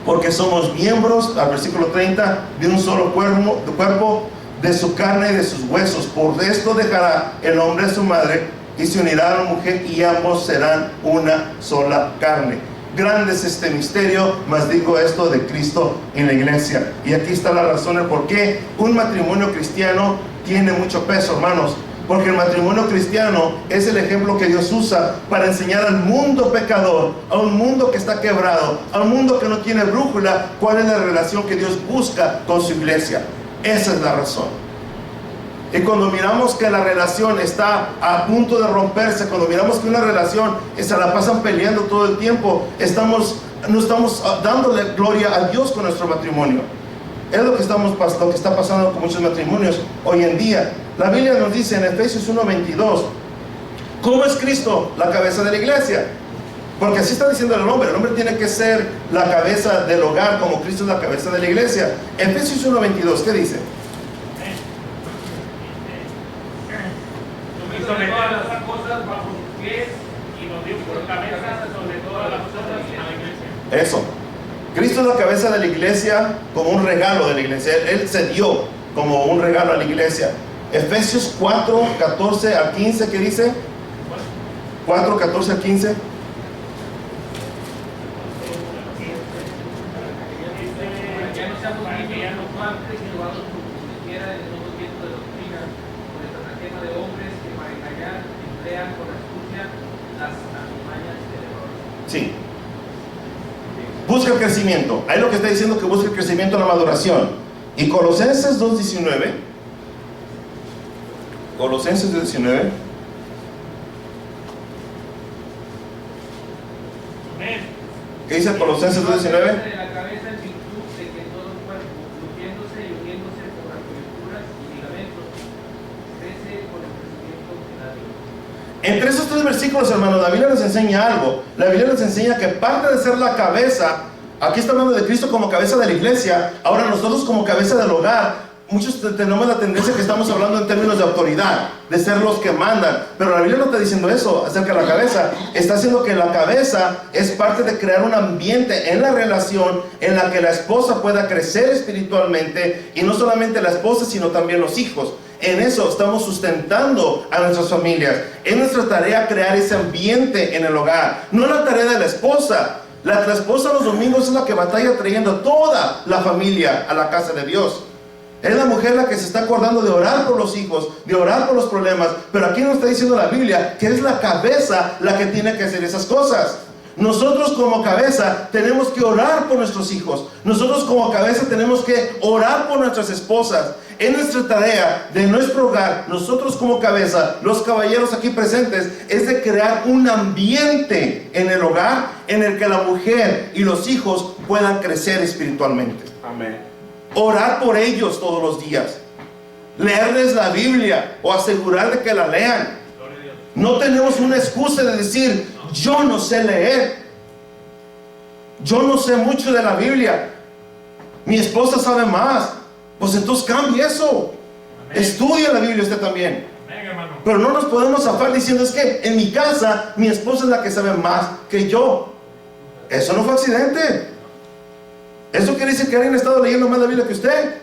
Speaker 1: Porque somos miembros, al versículo 30, de un solo cuerpo, de su carne y de sus huesos. Por esto dejará el hombre a su madre y se unirá a la mujer, y ambos serán una sola carne. Grande es este misterio, mas digo esto de Cristo en la iglesia. Y aquí está la razón del por qué un matrimonio cristiano tiene mucho peso, hermanos. Porque el matrimonio cristiano es el ejemplo que Dios usa para enseñar al mundo pecador, a un mundo que está quebrado, a un mundo que no tiene brújula, cuál es la relación que Dios busca con su iglesia. Esa es la razón. Y cuando miramos que la relación está a punto de romperse, cuando miramos que una relación se la pasan peleando todo el tiempo, no estamos dándole gloria a Dios con nuestro matrimonio. Es lo que está pasando con muchos matrimonios hoy en día. La Biblia nos dice en Efesios 1:22, ¿cómo es Cristo la cabeza de la iglesia? Porque así está diciendo el hombre tiene que ser la cabeza del hogar, como Cristo es la cabeza de la iglesia. Efesios 1:22, ¿qué dice?
Speaker 3: Y sobre todas las cosas bajo sus pies, y nos dio por cabeza sobre todas las cosas a la iglesia.
Speaker 1: Eso. Cristo es la cabeza de la iglesia como un regalo de la iglesia. Él se dio como un regalo a la iglesia. Efesios 4:14 al 15, ¿qué dice? 4:14 al 15. Sí. Busca el crecimiento. Ahí lo que está diciendo que busca el crecimiento en la maduración. Y Colosenses 2:19. Colosenses 2:19. ¿Qué dice Colosenses 2:19? Entre esos tres versículos, hermanos, la Biblia nos enseña algo. La Biblia nos enseña que parte de ser la cabeza, aquí está hablando de Cristo como cabeza de la iglesia. Ahora nosotros como cabeza del hogar, muchos tenemos la tendencia que estamos hablando en términos de autoridad, de ser los que mandan. Pero la Biblia no está diciendo eso acerca de la cabeza. Está diciendo que la cabeza es parte de crear un ambiente en la relación en la que la esposa pueda crecer espiritualmente. Y no solamente la esposa, sino también los hijos. En eso estamos sustentando a nuestras familias. Es nuestra tarea crear ese ambiente en el hogar. No es la tarea de la esposa. La esposa los domingos es la que batalla trayendo a toda la familia a la casa de Dios. Es la mujer la que se está acordando de orar por los hijos, de orar por los problemas. Pero aquí nos está diciendo la Biblia que es la cabeza la que tiene que hacer esas cosas. Nosotros como cabeza tenemos que orar por nuestros hijos. Nosotros como cabeza tenemos que orar por nuestras esposas. Es nuestra tarea de nuestro hogar, nosotros como cabeza, los caballeros aquí presentes, es de crear un ambiente en el hogar en el que la mujer y los hijos puedan crecer espiritualmente.
Speaker 2: Amén.
Speaker 1: Orar por ellos todos los días. Leerles la Biblia o asegurar de que la lean. No tenemos una excusa de decir, yo no sé leer. Yo no sé mucho de la Biblia. Mi esposa sabe más. Pues entonces cambie eso. Amén. Estudia la Biblia usted también.
Speaker 3: Amén, hermano.
Speaker 1: Pero no nos podemos zafar diciendo es que en mi casa mi esposa es la que sabe más que yo. Eso no fue accidente. Eso quiere decir que alguien ha estado leyendo más la Biblia que usted.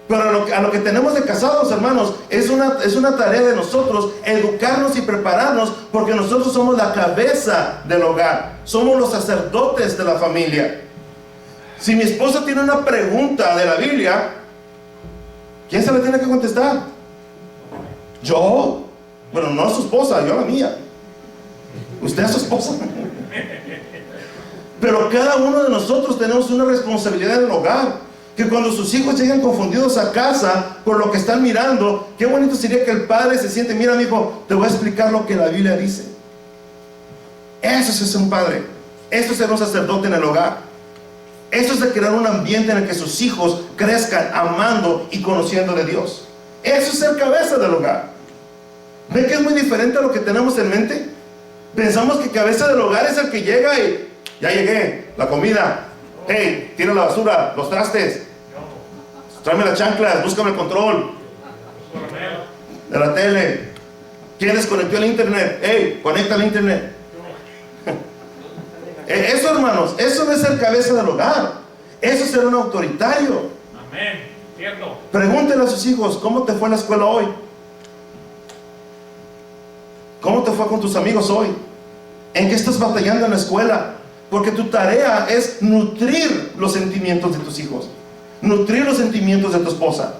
Speaker 1: Pero a lo que tenemos de casados, hermanos, es una tarea de nosotros educarnos y prepararnos, porque nosotros somos la cabeza del hogar. Somos los sacerdotes de la familia. Si mi esposa tiene una pregunta de la Biblia, ¿quién se la tiene que contestar? ¿Yo? Bueno, no a su esposa, yo a la mía. Usted a su esposa. Pero cada uno de nosotros tenemos una responsabilidad en el hogar. Que cuando sus hijos lleguen confundidos a casa por lo que están mirando, qué bonito sería que el padre se siente, mira, mi hijo, te voy a explicar lo que la Biblia dice. Eso es ser un padre. Eso es ser un sacerdote en el hogar. Eso es de crear un ambiente en el que sus hijos crezcan amando y conociendo de Dios. Eso es ser cabeza del hogar. ¿Ven que es muy diferente a lo que tenemos en mente? Pensamos que cabeza del hogar es el que llega y ya llegué, la comida. Hey, tira la basura, los trastes. Tráeme las chanclas, búscame el control de la tele. ¿Quién desconectó el internet? Hey, conecta el internet. Eso, hermanos, eso no es ser cabeza del hogar. Eso es ser un autoritario.
Speaker 3: Amén. Cierto.
Speaker 1: Pregúntenle a sus hijos, ¿cómo te fue en la escuela hoy? ¿Cómo te fue con tus amigos hoy? ¿En qué estás batallando en la escuela? Porque tu tarea es nutrir los sentimientos de tus hijos, nutrir los sentimientos de tu esposa.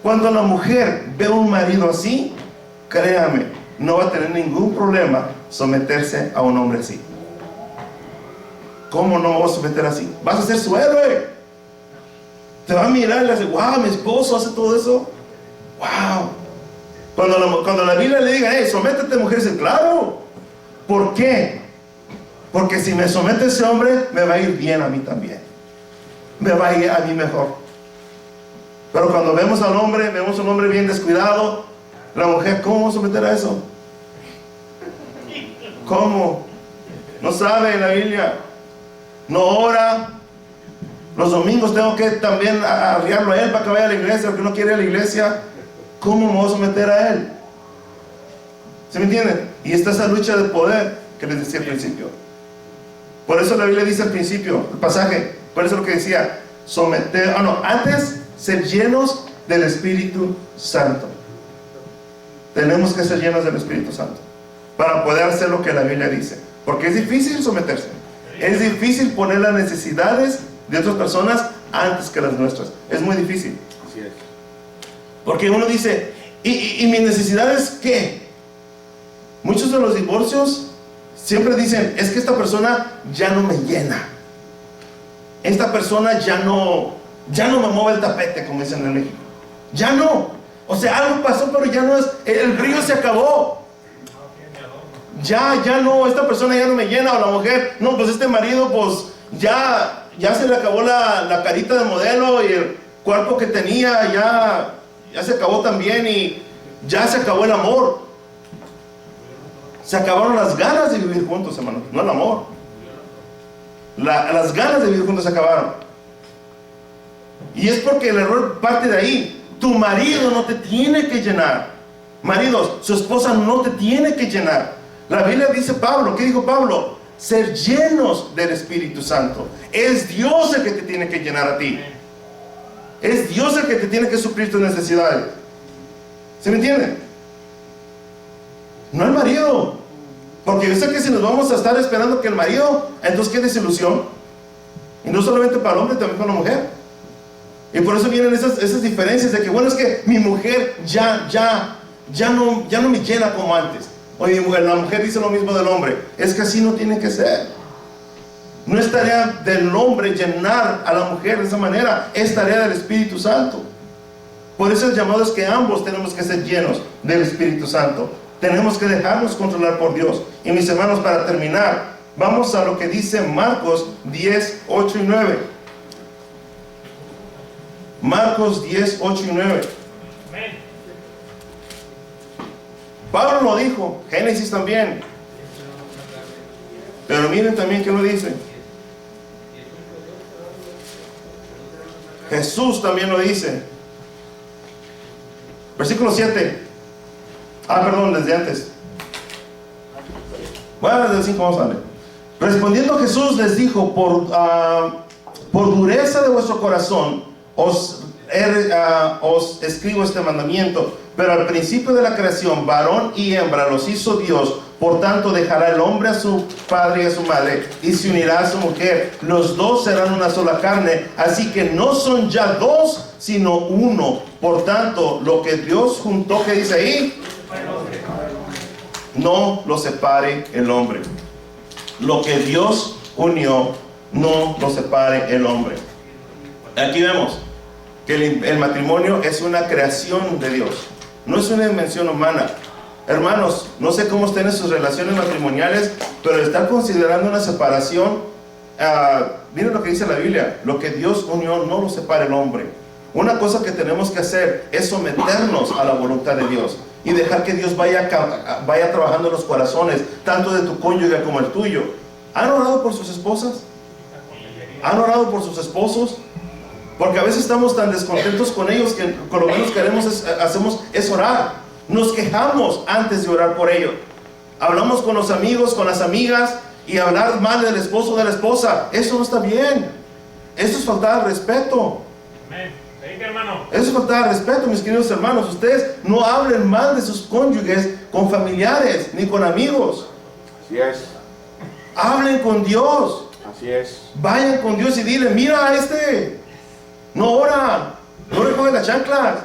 Speaker 1: Cuando la mujer ve a un marido así, créame, no va a tener ningún problema someterse a un hombre así. ¿Cómo no me voy a someter así? Vas a ser su héroe. Te va a mirar y le dice, wow, mi esposo hace todo eso. Wow. Cuando la Biblia le diga, hey, sométete, mujer, dice, claro. ¿Por qué? Porque si me somete ese hombre, me va a ir bien a mí también. Me va a ir a mí mejor. Pero cuando vemos al hombre, vemos a un hombre bien descuidado, la mujer, ¿cómo va a someter a eso? ¿Cómo? No sabe la Biblia. No ora. Los domingos tengo que también arriarlo a él para que vaya a la iglesia, porque no quiere ir a la iglesia. ¿Cómo me voy a someter a él? ¿Se me entienden? Y está esa lucha de poder que les decía al principio. Por eso la Biblia dice al principio, el pasaje, por eso lo que decía, someter, antes ser llenos del Espíritu Santo. Tenemos que ser llenos del Espíritu Santo para poder hacer lo que la Biblia dice. Porque es difícil someterse. Es difícil poner las necesidades de otras personas antes que las nuestras. Es muy difícil.
Speaker 2: Así es.
Speaker 1: Porque uno dice, ¿y mis necesidades qué? Muchos de los divorcios siempre dicen, es que esta persona ya no me llena. Esta persona ya no me mueve el tapete, como dicen en México. Ya no. O sea, algo pasó, pero ya no es, el brillo se acabó. Ya no, esta persona ya no me llena. O la mujer, no, pues este marido, pues ya se le acabó la carita de modelo y el cuerpo que tenía ya se acabó también y ya se acabó el amor. Se acabaron las ganas de vivir juntos, hermano, no el amor. Las ganas de vivir juntos se acabaron. Y es porque el error parte de ahí. Tu marido no te tiene que llenar. Maridos, su esposa no te tiene que llenar. La Biblia dice Pablo, ¿qué dijo Pablo? Ser llenos del Espíritu Santo. Es Dios el que te tiene que llenar a ti. Es Dios el que te tiene que suplir tus necesidades. ¿Se me entiende? No el marido. Porque yo sé que si nos vamos a estar esperando que el marido, entonces qué desilusión. Y no solamente para el hombre, también para la mujer. Y por eso vienen esas diferencias de que, bueno, es que mi mujer ya no me llena como antes. Oye, la mujer dice lo mismo del hombre. Es que así no tiene que ser. No es tarea del hombre llenar a la mujer de esa manera. Es tarea del Espíritu Santo. Por eso el llamado es que ambos tenemos que ser llenos del Espíritu Santo. Tenemos que dejarnos controlar por Dios. Y mis hermanos, para terminar, vamos a lo que dice Marcos 10, 8 y 9. Marcos 10, 8 y 9. Pablo lo dijo, Génesis también. Pero miren también qué lo dice. Jesús también lo dice. Versículo 7. Perdón, desde antes. Bueno, desde el 5 vamos a ver. Respondiendo Jesús les dijo, por dureza de vuestro corazón os escribo este mandamiento. Pero al principio de la creación, varón y hembra los hizo Dios. Por tanto, dejará el hombre a su padre y a su madre, y se unirá a su mujer. Los dos serán una sola carne. Así que no son ya dos, sino uno. Por tanto, lo que Dios juntó, ¿qué dice ahí? No lo separe el hombre. Lo que Dios unió, no lo separe el hombre. Aquí vemos que el matrimonio es una creación de Dios. No es una invención humana. Hermanos, no sé cómo estén sus relaciones matrimoniales, pero estar considerando una separación Miren lo que dice la Biblia: lo que Dios unió no lo separa el hombre. Una cosa que tenemos que hacer es someternos a la voluntad de Dios y dejar que Dios vaya trabajando en los corazones, tanto de tu cónyuge como el tuyo. ¿Han orado por sus esposas? ¿Han orado por sus esposos? Porque a veces estamos tan descontentos con ellos que con lo menos hacemos es orar. Nos quejamos antes de orar por ellos. Hablamos con los amigos, con las amigas, y hablar mal del esposo o de la esposa. Eso no está bien. Eso es faltar al respeto.
Speaker 3: Amén. Hermano.
Speaker 1: Eso es faltar al respeto, mis queridos hermanos. Ustedes no hablen mal de sus cónyuges con familiares ni con amigos.
Speaker 2: Así es.
Speaker 1: Hablen con Dios.
Speaker 2: Así es.
Speaker 1: Vayan con Dios y dile: mira, no ora, no recoge las chanclas.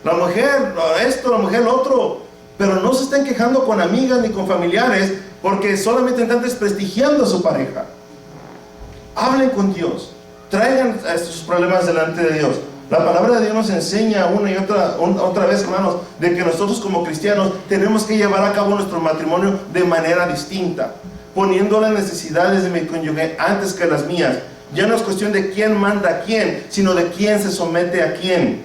Speaker 1: La mujer esto, la mujer lo otro. Pero no se estén quejando con amigas ni con familiares, porque solamente están desprestigiando a su pareja. Hablen con Dios. Traigan sus problemas delante de Dios. La palabra de Dios nos enseña una y otra vez, hermanos, de que nosotros como cristianos tenemos que llevar a cabo nuestro matrimonio de manera distinta, poniendo las necesidades de mi cónyuge antes que las mías. Ya no es cuestión de quién manda a quién, sino de quién se somete a quién.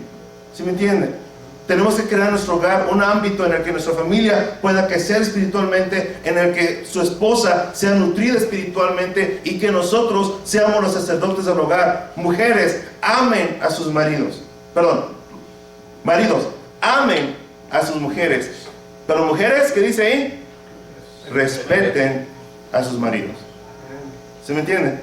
Speaker 1: ¿Sí me entienden? Tenemos que crear en nuestro hogar un ámbito en el que nuestra familia pueda crecer espiritualmente, en el que su esposa sea nutrida espiritualmente y que nosotros seamos los sacerdotes del hogar. Mujeres, amen a sus maridos. Maridos, amen a sus mujeres. Pero mujeres, ¿qué dice ahí? Respeten a sus maridos. ¿Se me entiende?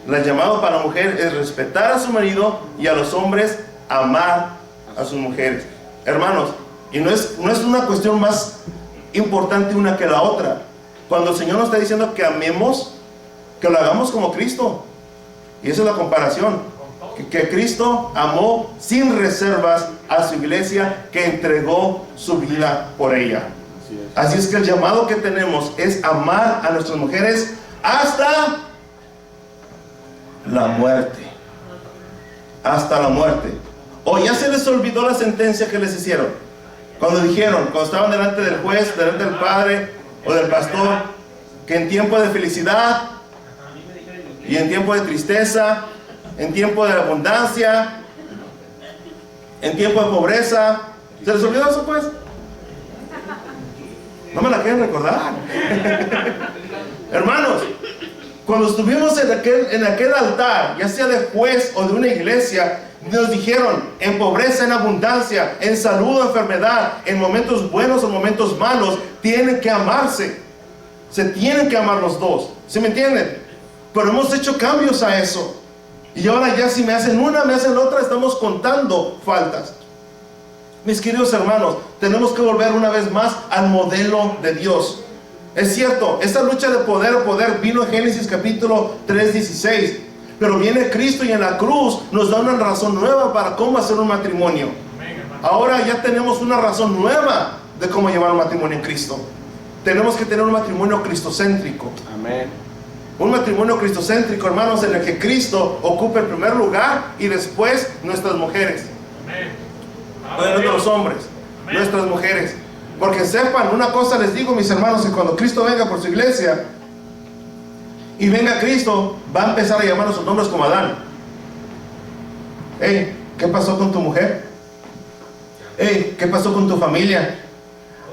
Speaker 1: El llamado para la mujer es respetar a su marido, y a los hombres amar a sus mujeres. Hermanos, y no es una cuestión más importante una que la otra. Cuando el Señor nos está diciendo que amemos, que lo hagamos como Cristo. Y esa es la comparación. Que Cristo amó sin reservas a su iglesia, que entregó su vida por ella. Así es que el llamado que tenemos es amar a nuestras mujeres hasta la muerte. Hasta la muerte. ¿O ya se les olvidó la sentencia que les hicieron? Cuando estaban delante del juez, delante del padre o del pastor, que en tiempo de felicidad y en tiempo de tristeza, en tiempo de abundancia, en tiempo de pobreza, ¿se les olvidó eso pues? No me la quieren recordar. Hermanos, cuando estuvimos en aquel altar, ya sea de juez o de una iglesia, nos dijeron: en pobreza, en abundancia, en salud o enfermedad, en momentos buenos o momentos malos, tienen que amarse. Se tienen que amar los dos. ¿Sí me entienden? Pero hemos hecho cambios a eso. Y ahora ya si me hacen una, me hacen la otra, estamos contando faltas. Mis queridos hermanos, tenemos que volver una vez más al modelo de Dios. Es cierto, esta lucha de poder vino en Génesis capítulo 3:16. Pero viene Cristo y en la cruz nos da una razón nueva para cómo hacer un matrimonio. Ahora ya tenemos una razón nueva de cómo llevar un matrimonio en Cristo. Tenemos que tener un matrimonio cristocéntrico.
Speaker 2: Amén.
Speaker 1: Un matrimonio cristocéntrico, hermanos, en el que Cristo ocupe el primer lugar y después nuestras mujeres. Amén. Los hombres, amén. Nuestras mujeres. Porque sepan, una cosa les digo, mis hermanos, que cuando Cristo venga por su iglesia y venga Cristo, va a empezar a llamar a sus nombres como Adán. Hey, ¿qué pasó con tu mujer? Hey, ¿qué pasó con tu familia?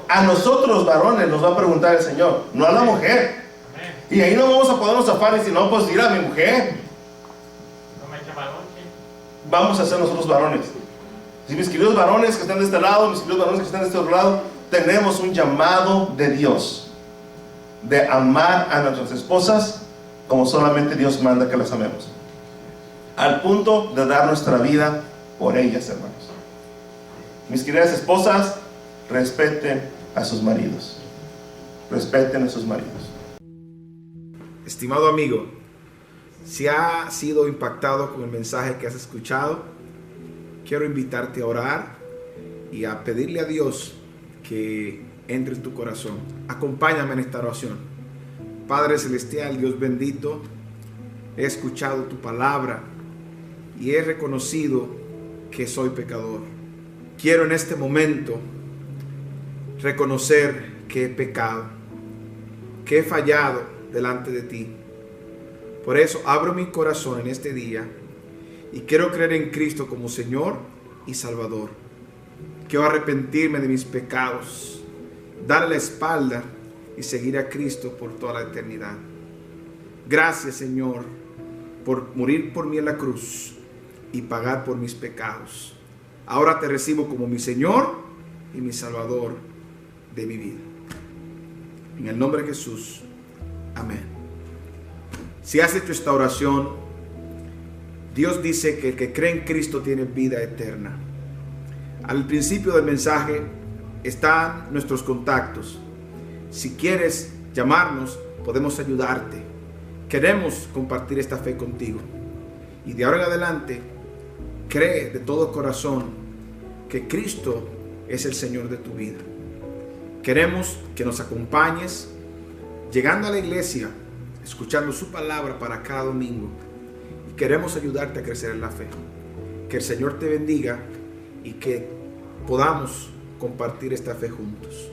Speaker 1: A nosotros los varones nos va a preguntar el Señor, no a la mujer. Y ahí no vamos a podernos zafar y si no, pues ir a mi mujer. Vamos a ser nosotros varones. Si mis queridos varones que están de este lado, mis queridos varones que están de este otro lado, tenemos un llamado de Dios de amar a nuestras esposas como solamente Dios manda que las amemos, al punto de dar nuestra vida por ellas, hermanos. Mis queridas esposas, respeten a sus maridos. Respeten a sus maridos.
Speaker 4: Estimado amigo, si has sido impactado con el mensaje que has escuchado, quiero invitarte a orar y a pedirle a Dios que entre en tu corazón. Acompáñame en esta oración. Padre Celestial, Dios bendito, he escuchado tu palabra y he reconocido que soy pecador. Quiero en este momento reconocer que he pecado, que he fallado delante de ti. Por eso abro mi corazón en este día y quiero creer en Cristo como Señor y Salvador. Quiero arrepentirme de mis pecados, darle la espalda y seguir a Cristo por toda la eternidad. Gracias, Señor, por morir por mí en la cruz y pagar por mis pecados. Ahora te recibo como mi Señor y mi Salvador de mi vida. En el nombre de Jesús. Amén. Si has hecho esta oración, Dios dice que el que cree en Cristo tiene vida eterna. Al principio del mensaje están nuestros contactos. Si quieres llamarnos, podemos ayudarte. Queremos compartir esta fe contigo. Y de ahora en adelante, cree de todo corazón que Cristo es el Señor de tu vida. Queremos que nos acompañes llegando a la iglesia, escuchando su palabra para cada domingo. Y queremos ayudarte a crecer en la fe. Que el Señor te bendiga y que podamos compartir esta fe juntos.